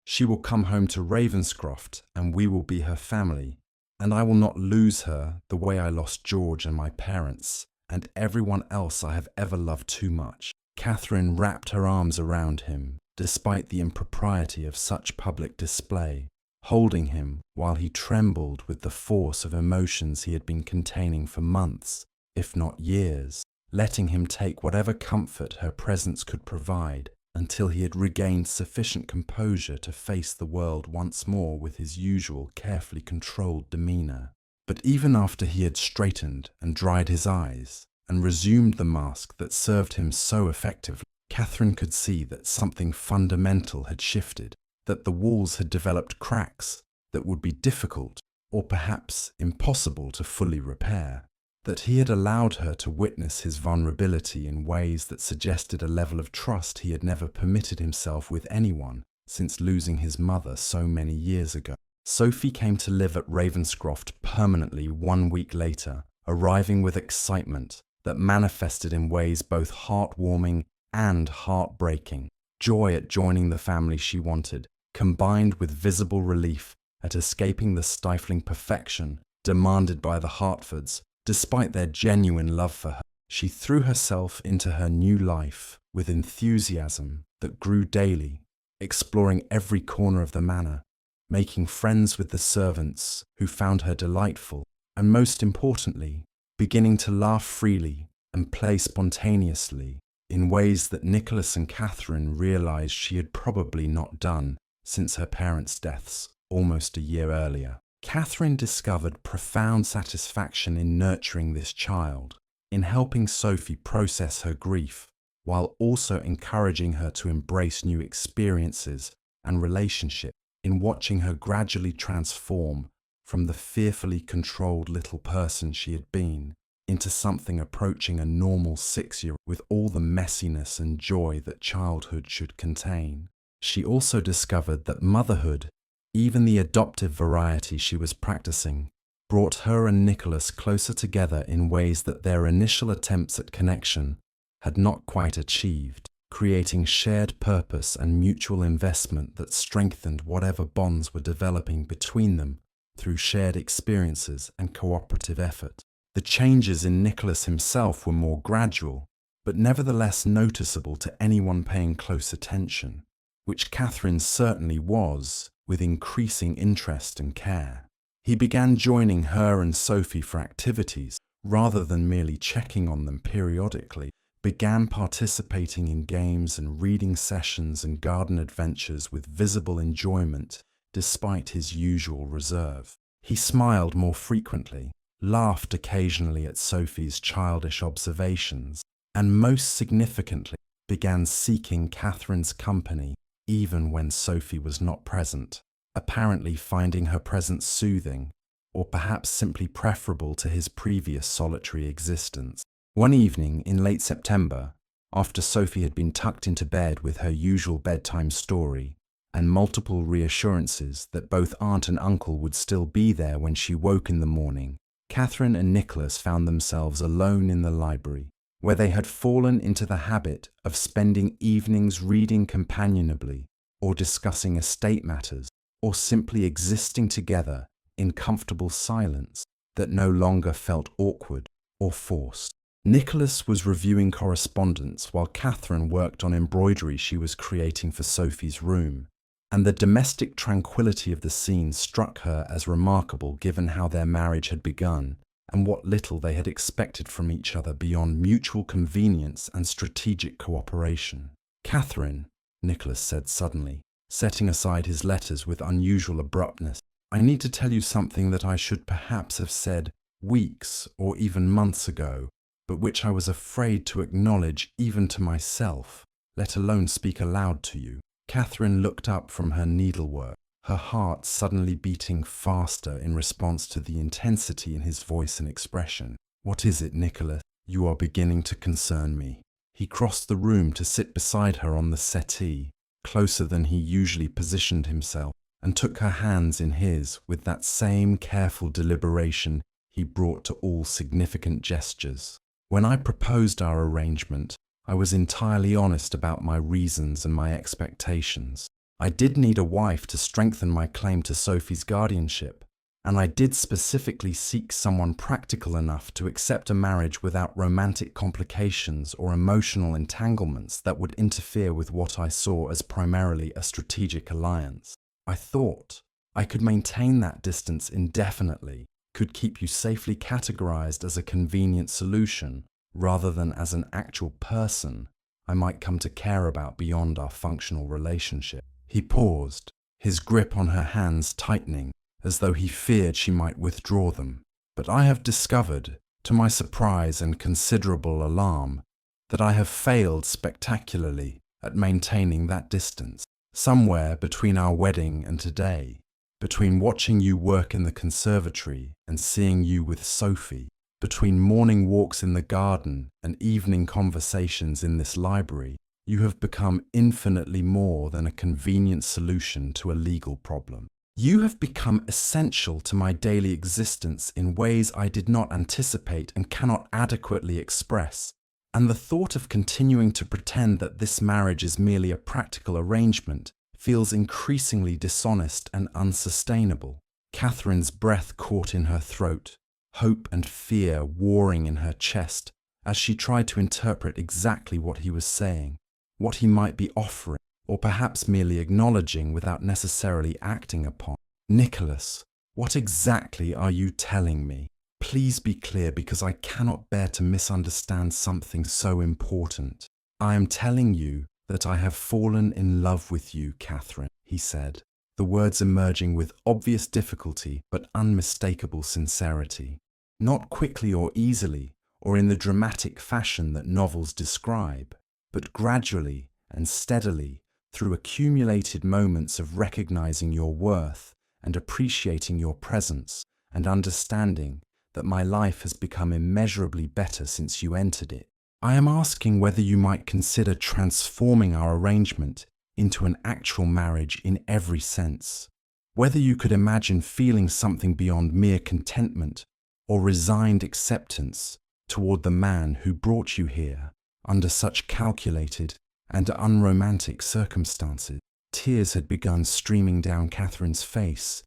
She will come home to Ravenscroft, and we will be her family, and I will not lose her the way I lost George and my parents, and everyone else I have ever loved too much." Catherine wrapped her arms around him, despite the impropriety of such public display, holding him while he trembled with the force of emotions he had been containing for months, if not years, letting him take whatever comfort her presence could provide until he had regained sufficient composure to face the world once more with his usual carefully controlled demeanour. But even after he had straightened and dried his eyes and resumed the mask that served him so effectively, Catherine could see that something fundamental had shifted, that the walls had developed cracks that would be difficult, or perhaps impossible, to fully repair, that he had allowed her to witness his vulnerability in ways that suggested a level of trust he had never permitted himself with anyone since losing his mother so many years ago. Sophie came to live at Ravenscroft permanently 1 week later, arriving with excitement that manifested in ways both heartwarming and heartbreaking. Joy at joining the family she wanted, combined with visible relief at escaping the stifling perfection demanded by the Hertfords, despite their genuine love for her. She threw herself into her new life with enthusiasm that grew daily, exploring every corner of the manor, making friends with the servants who found her delightful, and most importantly, beginning to laugh freely and play spontaneously in ways that Nicholas and Catherine realized she had probably not done since her parents' deaths almost a year earlier. Catherine discovered profound satisfaction in nurturing this child, in helping Sophie process her grief, while also encouraging her to embrace new experiences and relationships, in watching her gradually transform from the fearfully controlled little person she had been into something approaching a normal 6-year-old with all the messiness and joy that childhood should contain. She also discovered that motherhood, even the adoptive variety she was practicing, brought her and Nicholas closer together in ways that their initial attempts at connection had not quite achieved, creating shared purpose and mutual investment that strengthened whatever bonds were developing between them through shared experiences and cooperative effort. The changes in Nicholas himself were more gradual, but nevertheless noticeable to anyone paying close attention, which Catherine certainly was, with increasing interest and care. He began joining her and Sophie for activities, rather than merely checking on them periodically, began participating in games and reading sessions and garden adventures with visible enjoyment, despite his usual reserve. He smiled more frequently, laughed occasionally at Sophie's childish observations, and most significantly, began seeking Catherine's company even when Sophie was not present, apparently finding her presence soothing, or perhaps simply preferable to his previous solitary existence. One evening in late September, after Sophie had been tucked into bed with her usual bedtime story, and multiple reassurances that both aunt and uncle would still be there when she woke in the morning, Catherine and Nicholas found themselves alone in the library, where they had fallen into the habit of spending evenings reading companionably, or discussing estate matters, or simply existing together in comfortable silence that no longer felt awkward or forced. Nicholas was reviewing correspondence while Catherine worked on embroidery she was creating for Sophie's room, and the domestic tranquility of the scene struck her as remarkable given how their marriage had begun and what little they had expected from each other beyond mutual convenience and strategic cooperation. "Catherine," Nicholas said suddenly, setting aside his letters with unusual abruptness, "I need to tell you something that I should perhaps have said weeks or even months ago, but which I was afraid to acknowledge even to myself, let alone speak aloud to you." Catherine looked up from her needlework, her heart suddenly beating faster in response to the intensity in his voice and expression. "What is it, Nicholas? You are beginning to concern me." He crossed the room to sit beside her on the settee, closer than he usually positioned himself, and took her hands in his with that same careful deliberation he brought to all significant gestures. "When I proposed our arrangement, I was entirely honest about my reasons and my expectations. I did need a wife to strengthen my claim to Sophie's guardianship, And I did specifically seek someone practical enough to accept a marriage without romantic complications or emotional entanglements that would interfere with what I saw as primarily a strategic alliance. I thought I could maintain that distance indefinitely, could keep you safely categorized as a convenient solution rather than as an actual person I might come to care about beyond our functional relationship. He paused, his grip on her hands tightening, as though he feared she might withdraw them. But I have discovered, to my surprise and considerable alarm, that I have failed spectacularly at maintaining that distance. Somewhere between our wedding and today, between watching you work in the conservatory and seeing you with Sophie, between morning walks in the garden and evening conversations in this library, you have become infinitely more than a convenient solution to a legal problem. You have become essential to my daily existence in ways I did not anticipate and cannot adequately express. And the thought of continuing to pretend that this marriage is merely a practical arrangement feels increasingly dishonest and unsustainable. Catherine's breath caught in her throat, hope and fear warring in her chest as she tried to interpret exactly what he was saying, what he might be offering, or perhaps merely acknowledging without necessarily acting upon. Nicholas, what exactly are you telling me? Please be clear, because I cannot bear to misunderstand something so important. I am telling you that I have fallen in love with you, Catherine, he said, the words emerging with obvious difficulty but unmistakable sincerity. Not quickly or easily, or in the dramatic fashion that novels describe, but gradually and steadily through accumulated moments of recognizing your worth and appreciating your presence and understanding that my life has become immeasurably better since you entered it. I am asking whether you might consider transforming our arrangement into an actual marriage in every sense, whether you could imagine feeling something beyond mere contentment or resigned acceptance toward the man who brought you here under such calculated and unromantic circumstances. Tears had begun streaming down Catherine's face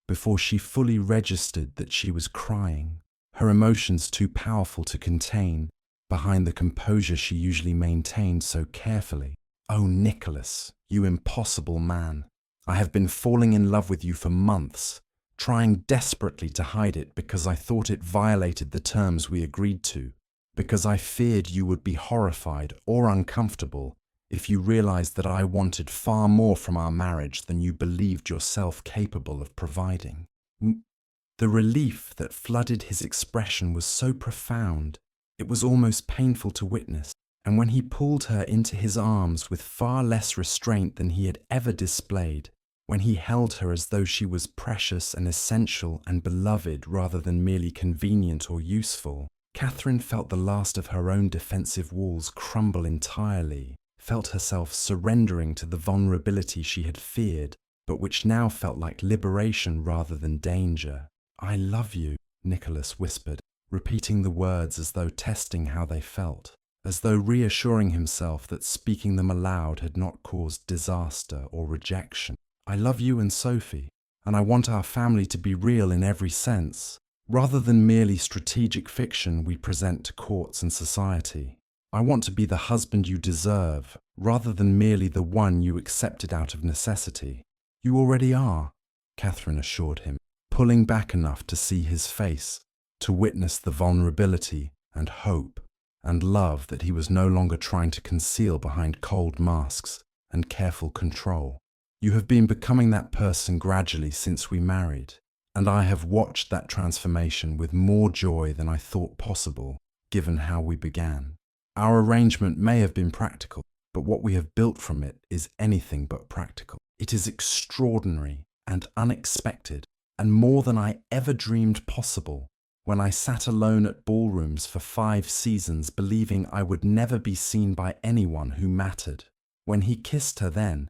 before she fully registered that she was crying, her emotions too powerful to contain behind the composure she usually maintained so carefully. Oh, Nicholas, you impossible man. I have been falling in love with you for months, trying desperately to hide it because I thought it violated the terms we agreed to, because I feared you would be horrified or uncomfortable if you realized that I wanted far more from our marriage than you believed yourself capable of providing. The relief that flooded his expression was so profound, it was almost painful to witness, and when he pulled her into his arms with far less restraint than he had ever displayed, when he held her as though she was precious and essential and beloved rather than merely convenient or useful, Catherine felt the last of her own defensive walls crumble entirely, felt herself surrendering to the vulnerability she had feared, but which now felt like liberation rather than danger. "I love you," Nicholas whispered, repeating the words as though testing how they felt, as though reassuring himself that speaking them aloud had not caused disaster or rejection. "I love you and Sophie, and I want our family to be real in every sense, rather than merely strategic fiction we present to courts and society. I want to be the husband you deserve, rather than merely the one you accepted out of necessity." "You already are," Catherine assured him, pulling back enough to see his face, to witness the vulnerability and hope and love that he was no longer trying to conceal behind cold masks and careful control. "You have been becoming that person gradually since we married, and I have watched that transformation with more joy than I thought possible, given how we began. Our arrangement may have been practical, but what we have built from it is anything but practical. It is extraordinary and unexpected, and more than I ever dreamed possible. When I sat alone at ballrooms for 5 seasons believing I would never be seen by anyone who mattered. When he kissed her then,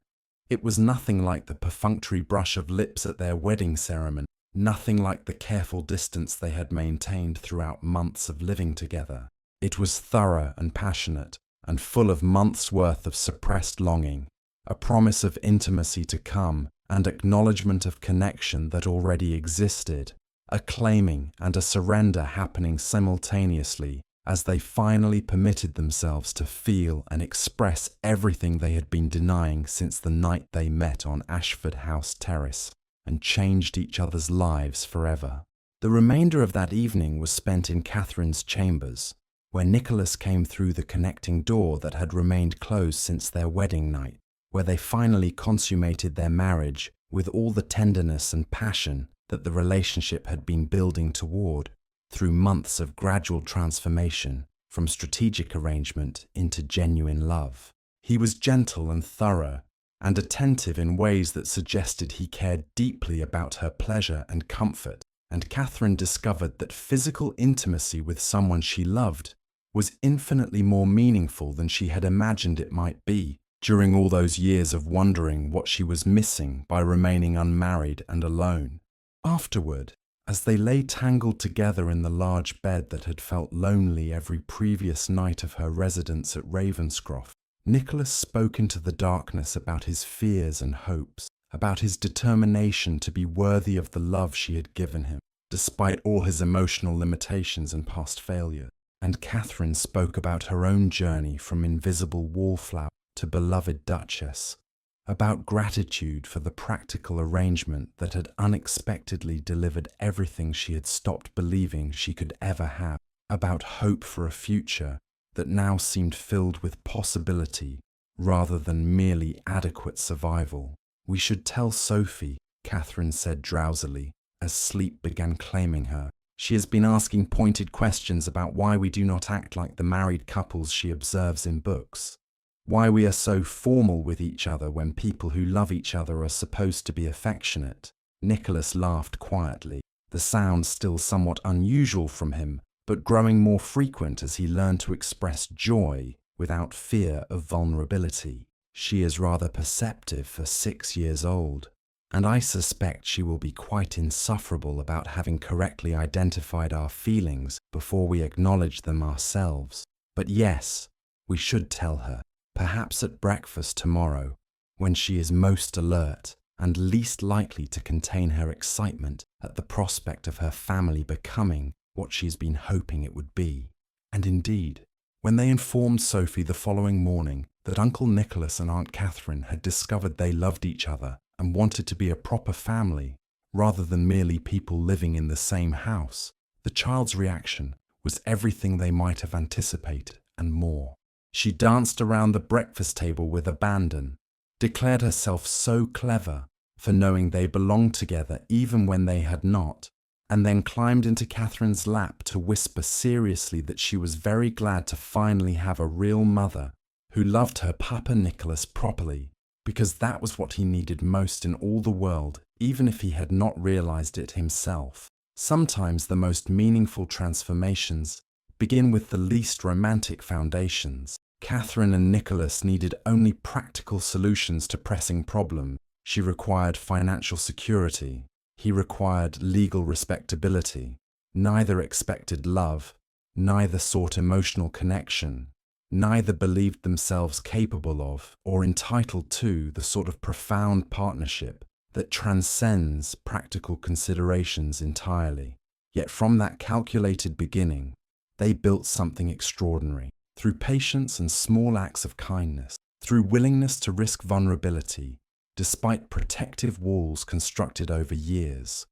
it was nothing like the perfunctory brush of lips at their wedding ceremony, nothing like the careful distance they had maintained throughout months of living together. It was thorough and passionate, and full of months' worth of suppressed longing, a promise of intimacy to come and acknowledgement of connection that already existed, a claiming and a surrender happening simultaneously as they finally permitted themselves to feel and express everything they had been denying since the night they met on Ashford House Terrace and changed each other's lives forever. The remainder of that evening was spent in Catherine's chambers, where Nicholas came through the connecting door that had remained closed since their wedding night, where they finally consummated their marriage with all the tenderness and passion that the relationship had been building toward, through months of gradual transformation from strategic arrangement into genuine love. He was gentle and thorough, and attentive in ways that suggested he cared deeply about her pleasure and comfort, and Catherine discovered that physical intimacy with someone she loved was infinitely more meaningful than she had imagined it might be during all those years of wondering what she was missing by remaining unmarried and alone. Afterward, as they lay tangled together in the large bed that had felt lonely every previous night of her residence at Ravenscroft, Nicholas spoke into the darkness about his fears and hopes, about his determination to be worthy of the love she had given him, despite all his emotional limitations and past failure. And Catherine spoke about her own journey from invisible wallflower to beloved Duchess, about gratitude for the practical arrangement that had unexpectedly delivered everything she had stopped believing she could ever have, about hope for a future that now seemed filled with possibility rather than merely adequate survival. "We should tell Sophie," Catherine said drowsily, as sleep began claiming her. "She has been asking pointed questions about why we do not act like the married couples she observes in books. Why we are so formal with each other when people who love each other are supposed to be affectionate." Nicholas laughed quietly, the sound still somewhat unusual from him, but growing more frequent as he learned to express joy without fear of vulnerability. "She is rather perceptive for 6 years old, and I suspect she will be quite insufferable about having correctly identified our feelings before we acknowledge them ourselves. But yes, we should tell her. Perhaps at breakfast tomorrow, when she is most alert and least likely to contain her excitement at the prospect of her family becoming what she has been hoping it would be." And indeed, when they informed Sophie the following morning that Uncle Nicholas and Aunt Catherine had discovered they loved each other and wanted to be a proper family, rather than merely people living in the same house, the child's reaction was everything they might have anticipated and more. She danced around the breakfast table with abandon, declared herself so clever for knowing they belonged together even when they had not, and then climbed into Catherine's lap to whisper seriously that she was very glad to finally have a real mother who loved her Papa Nicholas properly, because that was what he needed most in all the world, even if he had not realized it himself. Sometimes the most meaningful transformations begin with the least romantic foundations. Catherine and Nicholas needed only practical solutions to pressing problems. She required financial security. He required legal respectability. Neither expected love. Neither sought emotional connection. Neither believed themselves capable of or entitled to the sort of profound partnership that transcends practical considerations entirely. Yet from that calculated beginning, they built something extraordinary. Through patience and small acts of kindness, through willingness to risk vulnerability, despite protective walls constructed over years,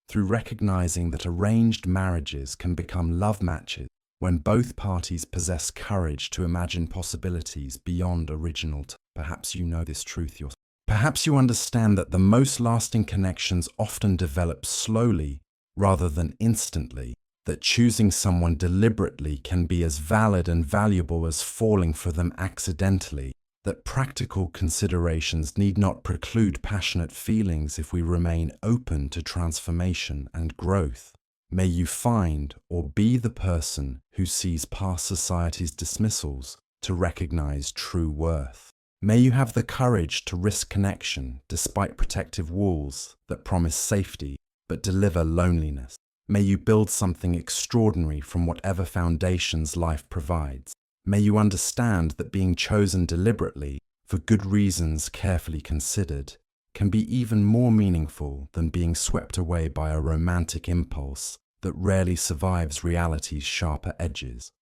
through recognizing that arranged marriages can become love matches when both parties possess courage to imagine possibilities beyond original. Perhaps you know this truth yourself. Perhaps you understand that the most lasting connections often develop slowly rather than instantly, that choosing someone deliberately can be as valid and valuable as falling for them accidentally, that practical considerations need not preclude passionate feelings if we remain open to transformation and growth. May you find or be the person who sees past society's dismissals to recognize true worth. May you have the courage to risk connection despite protective walls that promise safety but deliver loneliness. May you build something extraordinary from whatever foundations life provides. May you understand that being chosen deliberately, for good reasons carefully considered, can be even more meaningful than being swept away by a romantic impulse that rarely survives reality's sharper edges.